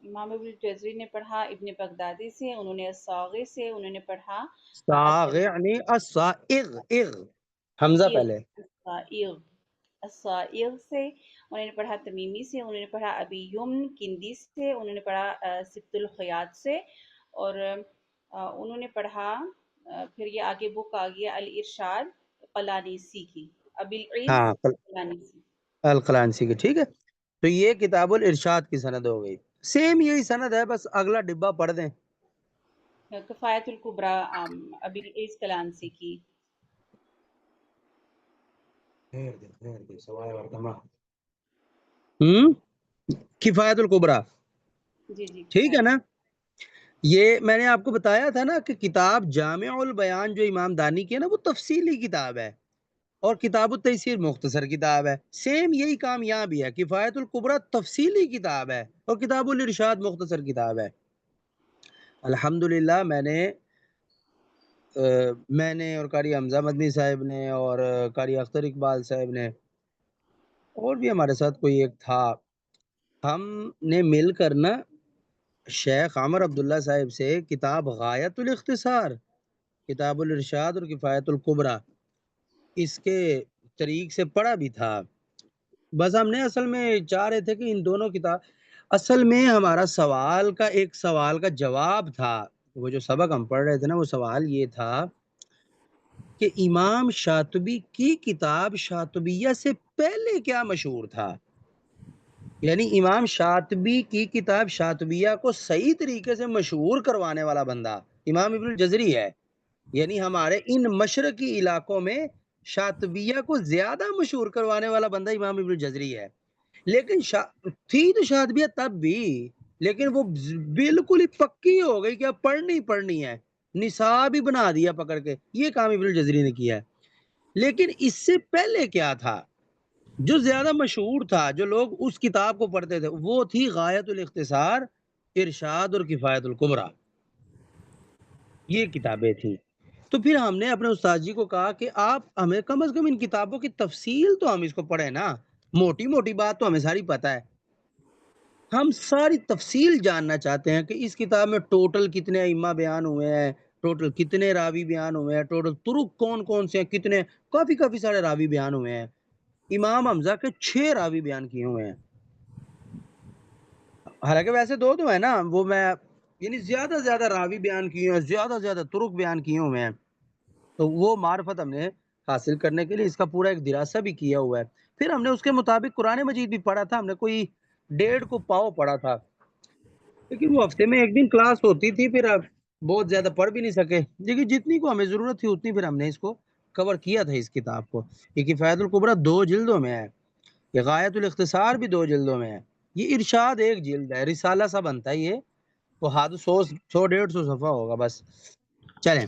امام ابن الجزری نے پڑھا ابن بغدادی سے، انہوں نے الصاغی سے، انہوں نے پڑھا ساغ یعنی الصائغ، اغ حمزہ پہلے. الصائغ سے، انہوں نے پڑھا تمیمی سے، انہوں نے پڑھا ابی یمن کندی سے، انہوں نے پڑھا سبت الخیاط سے، اور انہوں نے پڑھا پھر یہ آگے بک آ گیا الارشاد قلانیسی کی، ابی العز ہاں قلانیسی. القلانسی کی. ٹھیک ہے. تو یہ کتاب الارشاد کی سند ہو گئی. سیم یہی سند ہے، بس اگلا ڈبہ پڑھ دیں. کفایت الکبریٰ ابی العز قلانیسی کی. کفایت الکبریٰ. جی جی ٹھیک ہے نا. یہ میں نے آپ کو بتایا تھا نا کہ کتاب جامع البیان جو امام دانی کی ہے نا، وہ تفصیلی کتاب ہے، اور کتاب التیسیر مختصر کتاب ہے. سیم یہی کام یہاں بھی ہے. کفایت الکبریٰ تفصیلی کتاب ہے اور کتاب الارشاد مختصر کتاب ہے. الحمدللہ میں نے اور قاری حمزہ مدنی صاحب نے اور قاری اختر اقبال صاحب نے اور بھی ہمارے ساتھ کوئی ایک تھا، ہم نے مل کر نا شیخ عمر عبداللہ صاحب سے کتاب غایت الاختصار، کتاب الارشاد اور کفایت الکبریٰ اس کے طریق سے پڑھا بھی تھا. بس ہم نے اصل میں چاہ رہے تھے کہ ان دونوں کتاب، اصل میں ہمارا ایک سوال کا جواب تھا. وہ جو سبق ہم پڑھ رہے تھے نا، وہ سوال یہ تھا کہ امام شاطبی کی کتاب شاطبیہ سے پہلے کیا مشہور تھا. یعنی امام شاطبی کی کتاب شاطبیہ کو صحیح طریقے سے مشہور کروانے والا بندہ امام ابن الجزری ہے. یعنی ہمارے ان مشرقی علاقوں میں شاطبیہ کو زیادہ مشہور کروانے والا بندہ امام ابن الجزری ہے. لیکن تھی تو شاطبیہ تب بھی، لیکن وہ بالکل ہی پکی ہو گئی کہ اب پڑھنی ہے، نصاب ہی بنا دیا پکڑ کے. یہ کام ابن الجزری نے کیا ہے. لیکن اس سے پہلے کیا تھا جو زیادہ مشہور تھا، جو لوگ اس کتاب کو پڑھتے تھے، وہ تھی غایت الاختصار، ارشاد اور کفایت الکبریٰ. یہ کتابیں تھیں. تو پھر ہم نے اپنے استاد جی کو کہا کہ آپ ہمیں کم از کم ان کتابوں کی تفصیل تو ہم اس کو پڑھیں نا، موٹی موٹی بات تو ہمیں ساری پتہ ہے، ہم ساری تفصیل جاننا چاہتے ہیں کہ اس کتاب میں ٹوٹل کتنے ائمہ بیان ہوئے ہیں، ٹوٹل کتنے راوی بیان ہوئے ہیں، ٹوٹل طرق کون کون سے ہیں، کتنے کافی سارے راوی بیان ہوئے ہیں. امام حمزہ کے 6 راوی بیان کیے ہوئے ہیں، حالانکہ ویسے 2 ہیں نا، وہ میں یعنی زیادہ راوی بیان کیے ہیں، زیادہ طرق بیان کیے ہوئے ہیں. تو وہ معرفت ہم نے حاصل کرنے کے لیے اس کا پورا ایک دراسہ بھی کیا ہوا ہے. پھر ہم نے اس کے مطابق قرآن مجید بھی پڑھا تھا. ہم نے کوئی 1.5 کو پاؤ پڑھا تھا، لیکن وہ ہفتے میں 1 دن کلاس ہوتی تھی، پھر اب بہت زیادہ پڑھ بھی نہیں سکے. لیکن جتنی کو ہمیں ضرورت تھی اتنی پھر ہم نے اس کو کور کیا تھا. اس کتاب کو، یہ کفایت الکبریٰ 2 جلدوں میں ہے، یہ غایت الاختصار بھی 2 جلدوں میں ہے، یہ ارشاد 1 جلد ہے، رسالہ سا بنتا ہے. یہ وہ 100-150 صفحہ ہوگا بس. چلیں،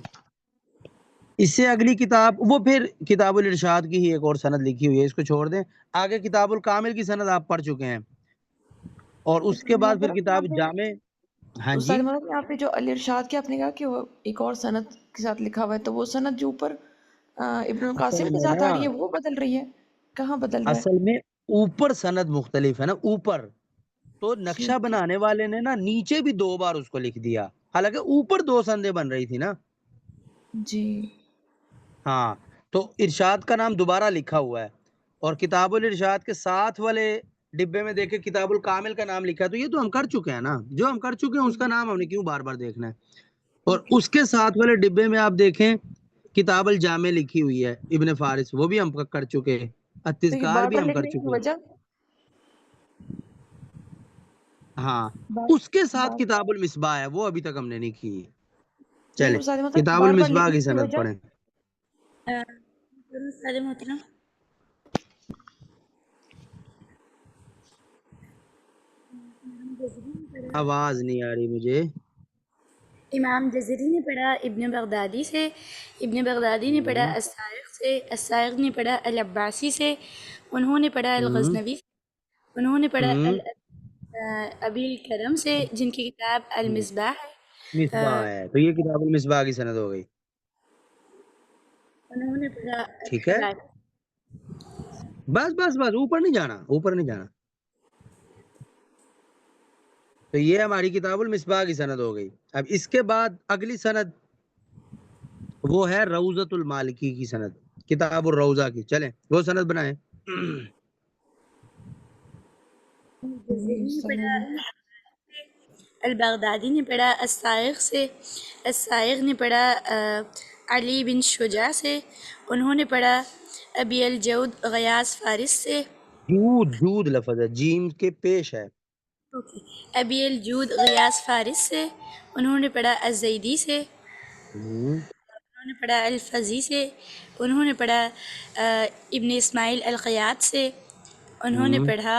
اس سے اگلی کتاب، وہ پھر کتاب الارشاد کی ہی ایک اور سند لکھی ہوئی ہے، اس کو چھوڑ دیں. آگے کتاب الکامل کی سند آپ پڑھ چکے ہیں، اور اس کے بعد پھر کتاب جامع. ہاں جی، استاد محترم یہاں پہ جو الارشاد کے آپ نے کہا کہ وہ ایک اور سند کے ساتھ لکھا ہوا ہے، تو وہ سند جو اوپر ابن اصل القاسم کے میں ساتھ آ نا، رہی ہے وہ بدل رہی ہے، کہاں بدل رہا ہے؟ اصل میں اوپر سند مختلف ہے نا، اوپر تو نقشہ ٹھیک ہے. بنانے والے نے نا نیچے بھی 2 بار اس کو لکھ دیا، حالانکہ اوپر 2 سندیں بن رہی تھی نا. جی ہاں، تو ارشاد کا نام دوبارہ لکھا ہوا ہے، اور کتاب الارشاد کے ساتھ والے ڈبے میں دیکھیں کتاب الکامل کا نام لکھا ہے. تو یہ تو ہم کر چکے ہیں نا، جو ہم کر چکے ہیں اس کا نام ہم نے کیوں بار بار دیکھنا ہے. اور اس کے ساتھ والے ڈبے میں آپ دیکھیں کتاب الجامع لکھی ہوئی ہے ابن فارس، وہ بھی ہم کر چکے ہیں، تو یہ التذکار بار بھی بار ہم کر لکھنے کی چکے ہیں. وجہ ہاں، بار اس کے ساتھ بار کتاب المصباح ہے، وہ ابھی تک ہم نے نہیں کی. چلیں استاد محترم کتاب بار بار المصباح لکھنے کی کی سند وجہ پڑھیں. استاد محترم آواز نہیں آ رہی مجھے. امام جزری نے پڑھا ابن بغدادی سے، ابن بغدادی نے پڑھا ہوں السائغ سے، السائغ نے پڑھا العباسی سے، انہوں نے پڑھا ہوں الغزنوی سے، انہوں نے پڑھا ہوں ابی الکرم سے جن کی کتاب ہوں. المصباح ہے، مصباح ہے تو یہ کتاب المصباح کی سند ہو گئی. انہوں نے پڑھا ٹھیک ہے الخلاصہ. بس بس بس اوپر نہیں جانا اوپر نہیں جانا. تو یہ ہماری کتاب المصباح کی سند ہو گئی. اب اس کے بعد اگلی سند وہ ہے روضۃ المالکی کی سند، کتاب الروضہ کی. چلیں وہ سند بنائیں. جزری نے استاد پڑھا محترم البغدادی نے پڑھا السائغ سے، السائغ نے پڑھا علی بن شجاع سے، انہوں نے پڑھا ابی الجود غیاث فارس سے، جود جود لفظ ہے جیم کے پیش ہے. ابی الجود غیاث فارس سے، انہوں نے پڑھا الزیدی سے، ہوں. انہوں نے پڑھا الفزی سے، انہوں نے پڑھا ابن اسماعیل الخیاط سے، انہوں نے ہوں. پڑھا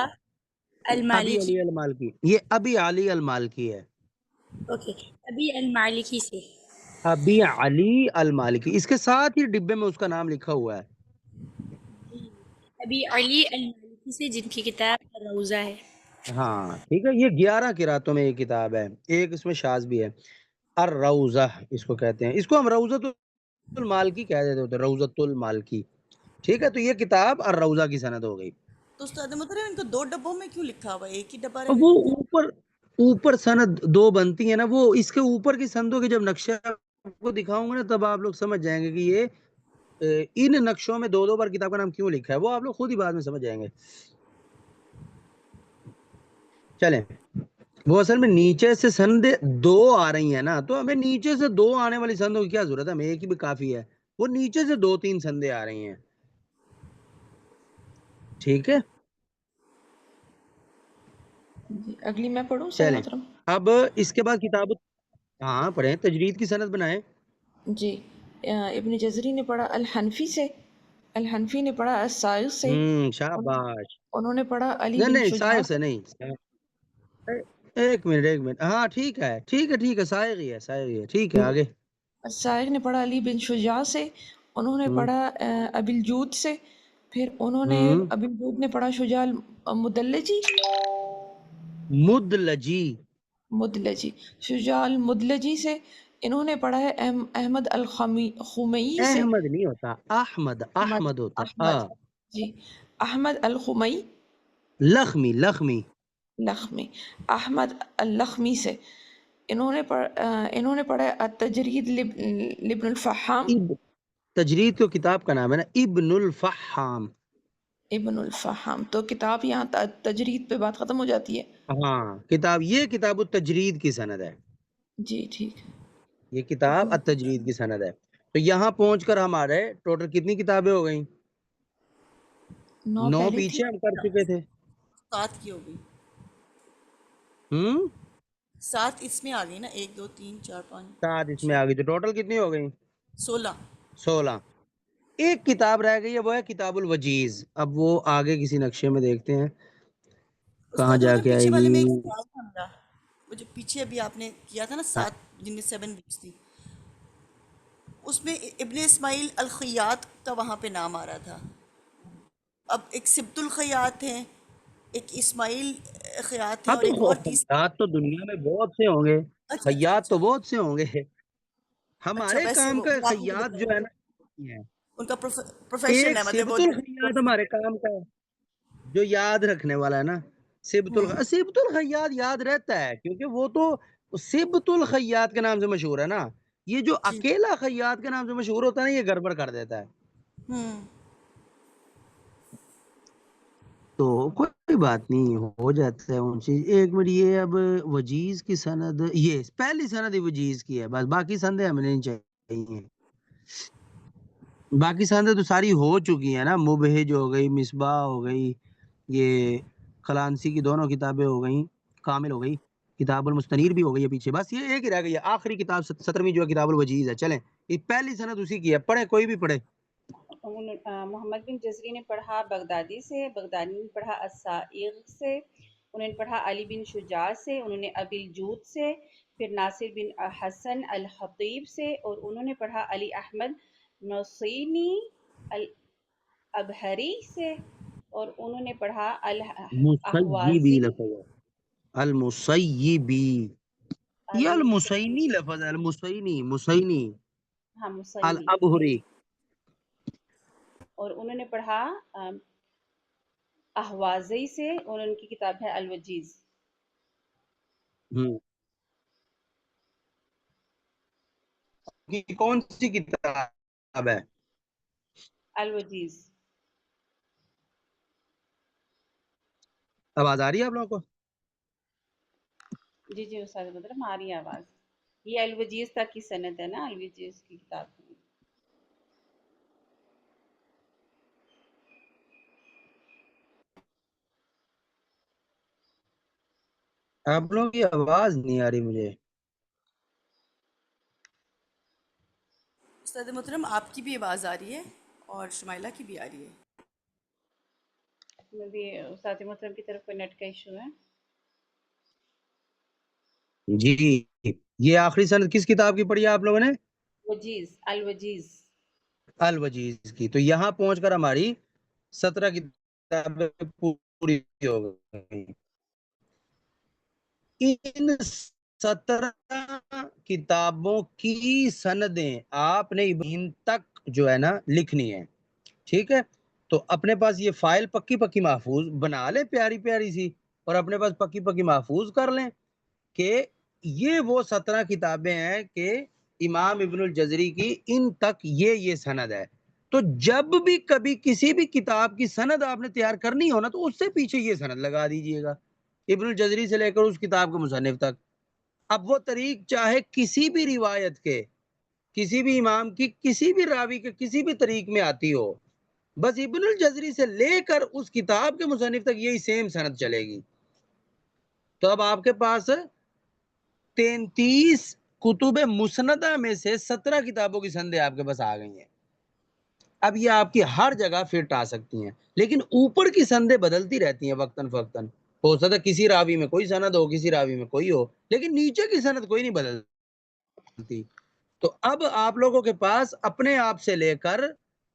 ابی المالکی، علی المالکی، یہ ابی علی المالکی ہے. اوکے، ابی المالکی سے. ابی علی المالکی، اس کے ساتھ ہی ڈبے میں اس کا نام لکھا ہوا ہے. ابی علی المالکی سے جن کی کتاب روضہ ہے. ہاں ٹھیک ہے. یہ 11 قراتوں میں یہ کتاب ہے، ایک اس میں شاذ بھی ہے. الروضہ اس کو کہتے ہیں، اس کو ہم روضۃ المالکی کہہ دیتے ہوتے ہیں، روضۃ المالکی. ٹھیک ہے تو یہ کتاب الروضہ کی سند ہو گئی. تو استاد محترم ان کو 2 ڈبوں میں کیوں لکھا ہوا ہے؟ ایک ہی ڈبہ اور رہنے وہ دیتے. اوپر سند 2 بنتی ہیں نا، وہ اس کے اوپر کی سندوں کے جب نقشہ آپ کو دکھاؤں گا نا تب آپ لوگ سمجھ جائیں گے کہ یہ ان نقشوں میں 2 بار کتاب کا نام کیوں لکھا ہے، وہ آپ لوگ خود ہی بعد میں سمجھ جائیں گے. چلیں وہ اصل میں نیچے سے سندیں 2 آ رہی ہیں نا، تو ہمیں نیچے سے 2 آنے والی سندوں کی کیا ضرورت ہے، ہمیں ایک ہی بھی کافی ہے. وہ نیچے سے 2-3 سندیں آ رہی ہیں. ٹھیک ہے جی اگلی میں پڑھوں استاد چلیں محترم. اب اس کے بعد کتاب ہاں پڑھیں، تجرید کی سند بنائیں. جی ابن جزری نے پڑھا الحنفی سے، الحنفی نے پڑھا السائغ سے، شاباش. انہوں نے پڑھا علی نہیں بن نہیں شجاع سائغ سے نہیں. ایک منٹ ہاں ٹھیک ہے سائغ ہی ہے. ٹھیک ہے آگے. السائغ نے پڑھا علی بن شجاع سے، انہوں نے ہوں پڑھا ابی الجود سے، پھر انہوں نے ہوں ابی الجود نے پڑھا شجاع المدلجی، مدلجی شجاع المدلجی سے، انہوں نے پڑھا ہے احمد الخمئی سے، احمد نہیں ہوتا، احمد ہوتا ہے. احمد جی احمد الخمئی لخمی. لخمی، احمد اللخمی سے، انہوں نے پڑھا التجرید لابن الفحام، تجرید کو کتاب کا نام ہے نا، ابن الفحام. ابن الفحام. تو کتاب یہاں تجرید پہ بات ختم ہو جاتی ہے. ہاں کتاب یہ کتاب التجرید کی سند ہے. جی ٹھیک. یہ کتاب التجرید کی سند ہے. تو یہاں پہنچ کر ہمارے ٹوٹل کتنی کتابیں ہو گئیں؟ 9 پہلے تھی. پیچھے ہم کر چکے تھے. 7 کی ہو گئی. 7 اس میں آ گئی نا، 1 2 3 4 5 7 اس میں 6 آ گئی تو ٹوٹل کتنی ہو گئی؟ 16. 16. ایک کتاب رہ گئی ہے، وہ ہے کتاب الوجیز. اب وہ آگے کسی نقشے میں دیکھتے ہیں کہاں استاد جا محترم کے آئے پیچھے گی. والے میں ایک سوال تھا میرا، وہ جو پیچھے ابھی آپ نے کیا تھا نا ہاں 7 جن میں 7 بکس تھی، اس میں ابن اسماعیل الخیاط کا وہاں پہ نام آ رہا تھا. اب ایک سبت الخیاط ہیں، ایک اسماعیل خیاط ہیں، ہاں اور تو ایک اور تیسرا. خیاط تو دنیا میں بہت سے ہوں گے، اچھا اچھا خیاط تو اچھا بہت سے ہوں گے. اچھا ہمارے ویسے کام وہ کا آپ مجھے خیاط جو بتائیں، ہے نا ہے. ان کا پروفیشن ایک ہے، مطلب وہ سبت الخیاط ہمارے کام کا ہے جو یاد رکھنے والا ہے نا. سبت الخیاط یاد رہتا ہے کیونکہ وہ تو سبت الخیاط کے نام سے مشہور ہے نا. یہ جو جی اکیلا خیاط کے نام سے مشہور ہوتا ہے نا، یہ گڑبڑ کر دیتا ہے. ہوں تو کوئی بات نہیں، ہو جاتا ہے ان چیز. ایک منٹ، یہ اب وجیز کی سند، یہ پہلی سند وجیز کی ہے، بس باقی سندیں ہمیں نہیں چاہیے. باقی سندیں تو ساری ہو چکی ہیں نا، مبہج ہو گئی، مصباح ہو گئی، یہ خلانسی کی دونوں کتابیں ہو گئیں، کامل ہو گئی. کتاب المستنیر بھی ہو گئی ہے پیچھے، بس یہ ایک ہی رہ گئی ہے آخری کتاب 17ویں جو ہے کتاب الوجیز ہے. چلیں یہ پہلی سند اسی کی ہے، پڑھے کوئی بھی پڑھے. محمد بن جزری نے پڑھا بغدادی سے، بغدادی نے پڑھا السائغ سے، انہوں نے پڑھا علی بن شجاع سے، انہوں نے ابی الجود سے، پھر ناصر بن حسن الخطیب سے، اور انہوں نے پڑھا علی احمد نصینی الابہری سے، اور انہوں نے پڑھا مسیبی الاحوازی لفظ ہے، المسیبی، یہ المسینی لفظ ہے، المسینی، مسینی، ہاں مسینی، الابہری. اور انہوں نے پڑھا احوازی سے، اور ان کی کتاب ہے الوجیز. کون سی کتاب ہے؟ الوجیز. آواز آ رہی ہے آپ لوگوں کو؟ جی جی استاد محترم آ رہی ہے آواز. یہ الوجیز تک کی سند ہے نا، الوجیز کی کتاب. آپ لوگوں کی آواز نہیں آ رہی مجھے. استاد محترم آپ کی بھی آواز آ رہی ہے اور شمائلہ کی بھی آ رہی ہے. میں بھی استاد محترم کی طرف کوئی نیٹ کا ایشو ہے. جی یہ آخری سند کس کتاب کی پڑھی ہے آپ لوگوں نے؟ وجیز، الوجیز. الوجیز کی. تو یہاں پہنچ کر ہماری 17 کتابیں پوری ہو گئی. ان 17 کتابوں کی سندیں آپ نے ابراہیم تک جو ہے نا لکھنی ہے، ٹھیک ہے؟ تو اپنے پاس یہ فائل پکی پکی محفوظ بنا لیں، پیاری پیاری سی، اور اپنے پاس پکی پکی محفوظ کر لیں کہ یہ وہ 17 کتابیں ہیں کہ امام ابن الجزری کی ان تک یہ سند ہے. تو جب بھی کبھی کسی بھی کتاب کی سند آپ نے تیار کرنی ہو نا تو اس سے پیچھے یہ سند لگا دیجئے گا، ابن الجزری سے لے کر اس کتاب کے مصنف تک. اب وہ طریق چاہے کسی بھی روایت کے، کسی بھی امام کی، کسی بھی راوی کے کسی بھی طریق میں آتی ہو، بس ابن الجزری سے لے کر اس کتاب کے مصنف تک یہی سیم سند چلے گی. تو اب آپ کے پاس 33 کتب مسندہ میں سے 17 کتابوں کی سندیں آپ کے پاس آ گئی ہیں. اب یہ آپ کی ہر جگہ فٹ آ سکتی ہیں، لیکن اوپر کی سندیں بدلتی رہتی ہیں وقتاً فوقتاً. ہو سکتا ہے کسی راوی میں کوئی سند ہو، کسی راوی میں کوئی ہو، لیکن نیچے کی سند کوئی نہیں بدلتی. تو اب آپ لوگوں کے پاس اپنے آپ سے لے کر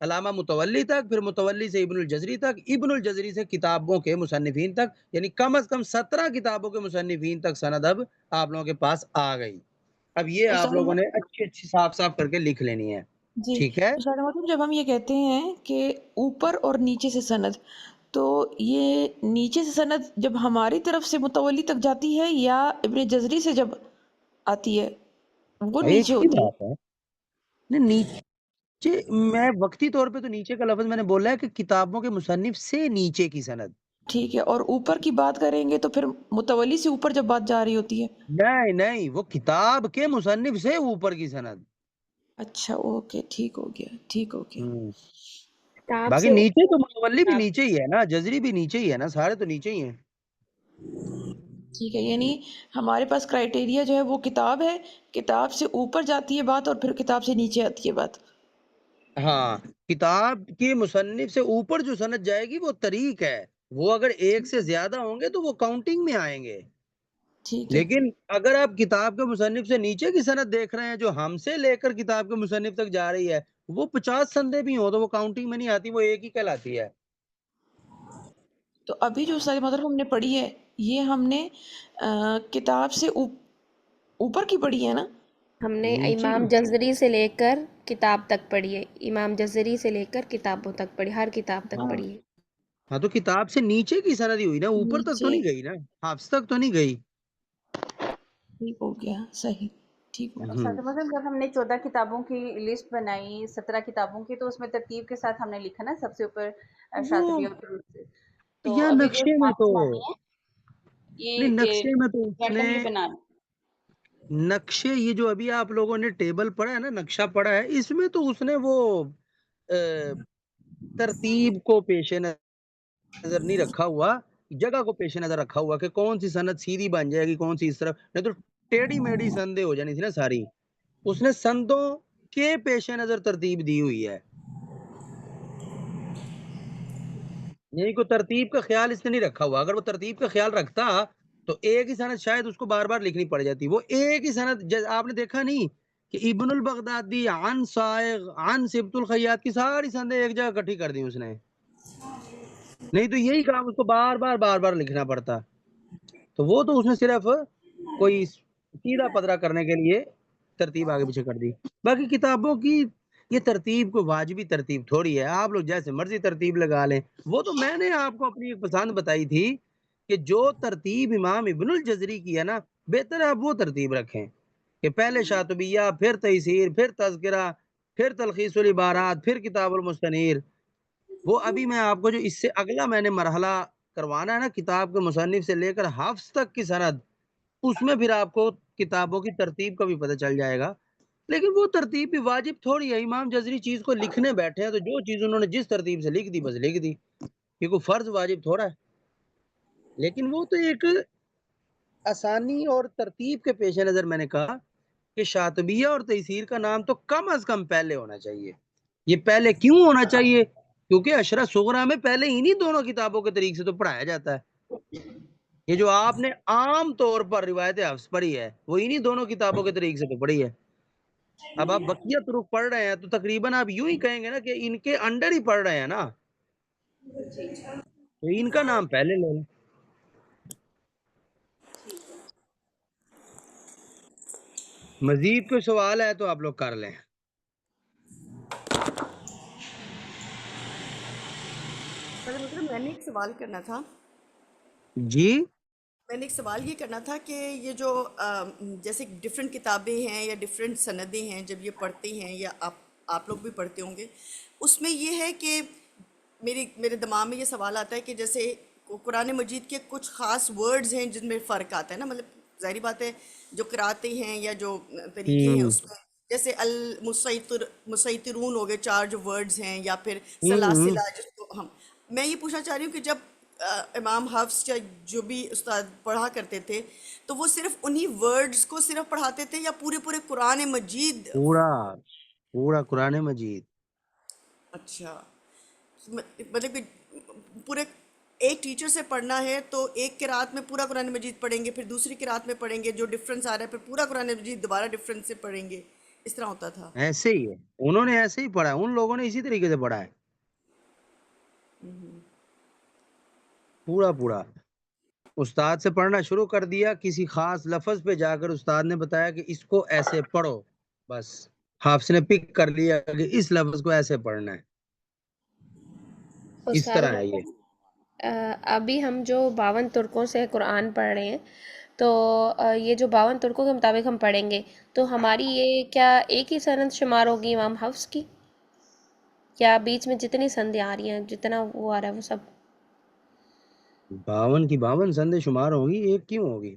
علامہ متولی تک، پھر متولی سے ابن الجزری تک، ابن الجزری سے کتابوں کے مصنفین تک، یعنی کم از کم 17 کتابوں کے مصنفین تک سند اب آپ لوگوں کے پاس آ گئی. اب یہ آپ لوگوں نے اچھی اچھی صاف صاف کر کے لکھ لینی ہے، جی ٹھیک ہے؟ استاد محترم جب ہم یہ کہتے ہیں کہ اوپر اور نیچے سے سند، تو یہ نیچے سے سند جب ہماری طرف سے متولی تک جاتی ہے یا ابن جزری سے جب آتی ہے وہ ایک نیچے ہی ہوتی ہے؟ بات ہے. نیچے میں وقتی طور پہ تو نیچے کا لفظ میں نے بولا ہے کہ کتابوں کے مصنف سے نیچے کی سند. ٹھیک ہے، اور اوپر کی بات کریں گے تو پھر متولی سے اوپر جب بات جا رہی ہوتی ہے. نہیں وہ کتاب کے مصنف سے اوپر کی سند. اچھا اوکے، ٹھیک ہو گیا، ٹھیک ہو گیا. کتاب باقی سے نیچے تو متولی بھی کتاب نیچے ہی ہے نا، جزری بھی نیچے ہی ہے نا، سارے تو نیچے ہی ہیں. ٹھیک ہے، یعنی ہمارے پاس کرائٹیریا جو ہے وہ کتاب ہے، کتاب سے اوپر جاتی ہے بات اور پھر کتاب سے نیچے آتی ہے بات. ہاں کتاب کے مصنف سے اوپر جو سند جائے گی وہ طریق ہے، وہ اگر ایک سے زیادہ ہوں گے تو وہ کاؤنٹنگ میں آئیں گے. ٹھیک ہے، لیکن اگر آپ کتاب کے مصنف سے نیچے کی سند دیکھ رہے ہیں جو ہم سے لے کر کتاب کے مصنف تک جا رہی ہے، وہ 50 سندیں بھی ہوں تو وہ کاؤنٹنگ میں نہیں آتی، وہ ایک ہی کہلاتی ہے. تو ابھی جو استاد محترم ہم نے پڑھی ہے یہ ہم نے کتاب سے اوپر کی پڑھی ہے نا؟ ہم نے نیچے امام کی. جزری سے لے کر کتاب تک پڑھی ہے، امام جزری سے لے کر کتابوں تک پڑھی، ہر کتاب تک ہاں پڑھی ہے. ہاں تو کتاب سے نیچے کی سند ہی ہوئی نا، اوپر تک تو نیچے، نہیں گئی نا، حافظ تک تو نہیں گئی. ٹھیک ہو گیا، صحیح، ٹھیک ہو گیا. استاد محترم جب ہم نے 14 کتابوں کی لسٹ بنائی 17 کتابوں کی، تو اس میں ترتیب کے ساتھ ہم نے لکھا نا سب سے اوپر وہ شاطبی اور درود سے. تو یا ابھی جو نقشے میں آپ تو بنانے ہیں نہیں، یہ نقشے میں تو اس نے رینڈملی بنانا. نقشے، یہ جو ابھی آپ لوگوں نے ٹیبل پڑھا ہے نا، نقشہ پڑھا ہے، اس میں تو اس نے وہ ترتیب کو پیش نظر نہیں رکھا ہوا، جگہ کو پیش نظر رکھا ہوا کہ کون سی سند سیدھی بن جائے گی, کون سی اس طرف, نہیں تو ٹیڑھی میڑھی سندیں ہو جانی تھی نا ساری. اس نے سندوں کے پیش نظر ترتیب دی ہوئی ہے, یعنی کوئی ترتیب کا خیال اس نے نہیں رکھا ہوا. اگر وہ ترتیب کا خیال رکھتا تو ایک ہی سند شاید اس کو بار بار لکھنی پڑ جاتی. وہ ایک ہی سند, آپ نے دیکھا نہیں کہ ابن البغدادی عن صائغ عن سبط الخیاط کی ساری سندیں ایک جگہ اکٹھی کر دی اس نے, نہیں تو یہی کام اس کو بار بار لکھنا پڑتا. تو وہ تو اس نے صرف کوئی سیدھا پدرا کرنے کے لیے ترتیب آگے پیچھے کر دی. باقی کتابوں کی یہ ترتیب کوئی واجبی ترتیب تھوڑی ہے, آپ لوگ جیسے مرضی ترتیب لگا لیں. وہ تو میں نے آپ کو اپنی ایک پسند بتائی تھی کہ جو ترتیب امام ابن الجزری کی ہے نا, بہتر ہے آپ وہ ترتیب رکھیں کہ پہلے شاطبیہ, پھر تیسیر, پھر تذکرہ, پھر تلخیص العبارات, پھر کتاب المستنیر. وہ ابھی میں آپ کو جو اس سے اگلا میں نے مرحلہ کروانا ہے نا, کتاب کے مصنف سے لے کر حفظ تک کی سند, اس میں پھر آپ کو کتابوں کی ترتیب کا بھی پتہ چل جائے گا. لیکن وہ ترتیب بھی واجب تھوڑی ہے. امام جزری چیز کو لکھنے بیٹھے ہیں تو جو چیز انہوں نے جس ترتیب سے لکھ دی بس لکھ دی, یہ کوئی فرض واجب تھوڑا ہے. لیکن وہ تو ایک آسانی اور ترتیب کے پیش نظر میں نے کہا کہ شاطبیہ اور تیسیر کا نام تو کم از کم پہلے ہونا چاہیے. یہ پہلے کیوں ہونا چاہیے؟ کیونکہ اشرا صغرا میں پہلے انہی دونوں کتابوں کے طریق سے تو پڑھایا جاتا ہے. یہ جو آپ نے عام طور پر روایت حفظ پڑھی ہے وہ انہی دونوں کتابوں کے طریق سے تو پڑھی ہے. اب آپ بقیہ طرق پڑھ رہے ہیں تو تقریباً آپ یوں ہی کہیں گے نا کہ ان کے انڈر ہی پڑھ رہے ہیں نا, تو ان کا نام پہلے لے لیں. مزید کوئی سوال ہے تو آپ لوگ کر لیں. میں نے ایک سوال کرنا تھا. جی, میں نے ایک سوال یہ کرنا تھا کہ یہ جو جیسے ڈفرینٹ کتابیں ہیں یا ڈفرینٹ سندیں ہیں, جب یہ پڑھتے ہیں یا آپ لوگ بھی پڑھتے ہوں گے, اس میں یہ ہے کہ میرے دماغ میں یہ سوال آتا ہے کہ جیسے قرآن مجید کے کچھ خاص ورڈز ہیں جن میں فرق آتا ہے نا, مطلب ظاہری بات ہے جو قراءتیں ہیں یا جو طریقے ہیں اس میں, جیسے المسیطرون ہو گئے 4 جو ورڈز ہیں, یا پھر سلاسلہ جس کو ہم, میں یہ پوچھنا چاہ رہی ہوں کہ جب امام حفظ یا جو بھی استاد پڑھا کرتے تھے تو وہ صرف انہی ورڈز کو صرف پڑھاتے تھے یا پورے قرآن مجید؟ پورا قرآن مجید. اچھا, مطلب کہ پورے ایک ٹیچر سے پڑھنا ہے تو ایک قرات میں پورا قرآن مجید پڑھیں گے, پھر دوسری قرات میں پڑھیں گے, جو ڈفرینس آ رہا ہے پھر پورا قرآن مجید دوبارہ ڈفرینس سے پڑھیں گے, اس طرح ہوتا تھا؟ ایسے ہی ہے, انہوں نے ایسے ہی پڑھا ہے, ان لوگوں نے اسی طریقے سے پڑھا ہے پورا. استاد سے پڑھنا شروع کر دیا, کسی خاص لفظ پہ جا کر استاد نے بتایا کہ اس کو ایسے پڑھو, بس حافظ نے پک کر لیا کہ اس لفظ کو ایسے پڑھنا ہے. اس استاد طرح ہے یہ. ابھی ہم جو 52 ترکوں سے قرآن پڑھ رہے ہیں تو یہ جو 52 ترکوں کے مطابق ہم پڑھیں گے تو ہماری یہ کیا ایک ہی سند شمار ہوگی امام حفظ کی, یا بیچ میں جتنی سندیں آ رہی ہیں جتنا وہ آ رہا ہے وہ سب؟ 52 کی 52 سندیں شمار ہوں گی, ایک کیوں ہوگی؟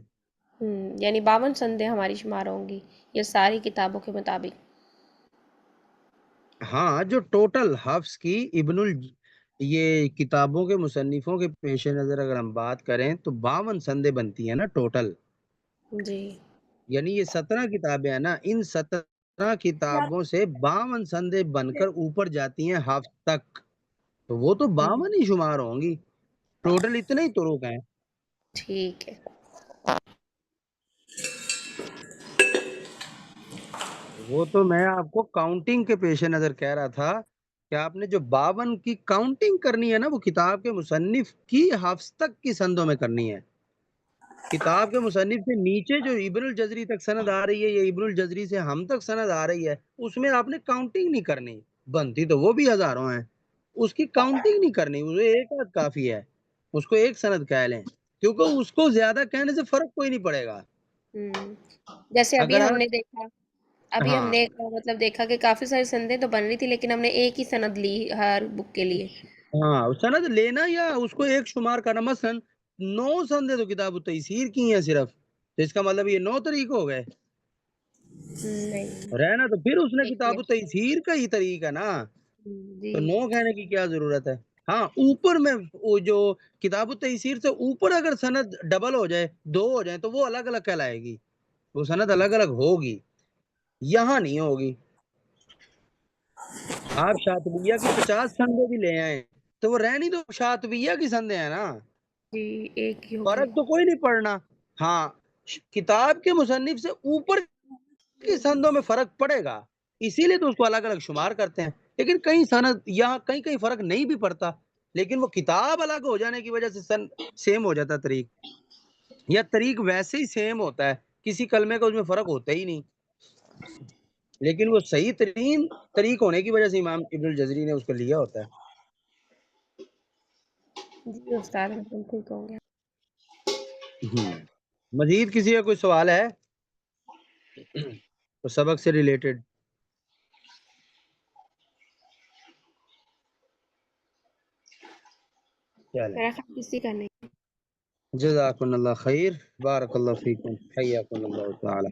یعنی 52 سندیں ہماری شمار ہوں گی یہ ساری کتابوں کے مطابق؟ ہاں, جو ٹوٹل حفظ کی یہ کتابوں کے مصنفوں کے پیش نظر اگر ہم بات کریں تو 52 سندیں بنتی ہیں نا ٹوٹل. جی, یعنی یہ 17 کتابیں ہیں نا, ان 17 کتابوں سے 52 سندیں بن کر اوپر جاتی ہیں حفظ تک, تو وہ تو 52 ہی شمار ہوں گی. ٹوٹل اتنے ہی طرق ہیں. ٹھیک ہے. وہ تو میں آپ کو کاؤنٹنگ کے پیش نظر کہہ رہا تھا کہ آپ نے جو 52 کی کاؤنٹنگ کرنی ہے نا, وہ کتاب کے مصنف کی حفظ تک کی سندوں میں کرنی ہے. کتاب کے مصنف سے نیچے جو ابن الجزری تک سند آ رہی ہے یا ابن الجزری سے ہم تک سند آ رہی ہے, اس میں آپ نے کاؤنٹنگ نہیں کرنی. بنتی تو وہ بھی ہزاروں ہیں, اس کی کاؤنٹنگ نہیں کرنی, وہ ایک عدد کافی ہے, اس کو ایک سند کہہ لیں, کیونکہ اس کو زیادہ کہنے سے فرق کوئی نہیں پڑے گا. جیسے ابھی اگر ہم آپ نے دیکھا ہاں مطلب دیکھا کہ کافی ساری سندیں تو بن رہی تھی لیکن ہم نے ایک ہی سند لی ہر بک کے لیے. ہاں سند لینا یا اس کو ایک شمار کرنا. مثلا 9 سندیں تو کتاب التیسیر کی ہیں صرف, تو اس کا مطلب یہ 9 طریق ہو گئے نہیں, رہنا, تو پھر اس نے ایک کتاب ہی ہے. التیسیر کا ہی طریق ہے نا, جی, تو 9 کہنے کی کیا ضرورت ہے. ہاں اوپر میں وہ جو کتاب التیسیر سے اوپر اگر سند ڈبل ہو جائے، 2 ہو جائیں تو وہ الگ الگ کہلائے گی، وہ سند الگ الگ ہوگی، یہاں نہیں ہوگی۔ آپ شاطبیہ کی 50 سندیں بھی لے آئیں تو وہ رہنی تو شاطبیہ کی سندیں ہیں نا، جی ایک ہی ہوگی۔ فرق تو کوئی نہیں پڑنا۔ ہاں کتاب کے مصنف سے اوپر کی سندوں میں فرق پڑے گا، اسی لیے تو اس کو الگ الگ شمار کرتے ہیں، لیکن کئی سند یہاں کئی فرق نہیں بھی پڑتا، لیکن وہ کتاب الگ ہو جانے کی وجہ سے سیم ہو جاتا ہے طریق، یا طریق ویسے ہی سیم ہوتا ہے، کسی کلمے کا اس میں فرق ہوتا ہی نہیں، لیکن وہ صحیح ترین طریق ہونے کی وجہ سے امام ابن الجزری نے اس کو لیا ہوتا ہے۔ جی استاد بالکل ٹھیک ہوں گے۔ مزید کسی کا کوئی سوال ہے تو سبق سے ریلیٹڈ؟ میرا خیال کسی کا نہیں۔ جزاکم اللہ خیر، بارک اللہ فیکم، حیاکم اللہ تعالی۔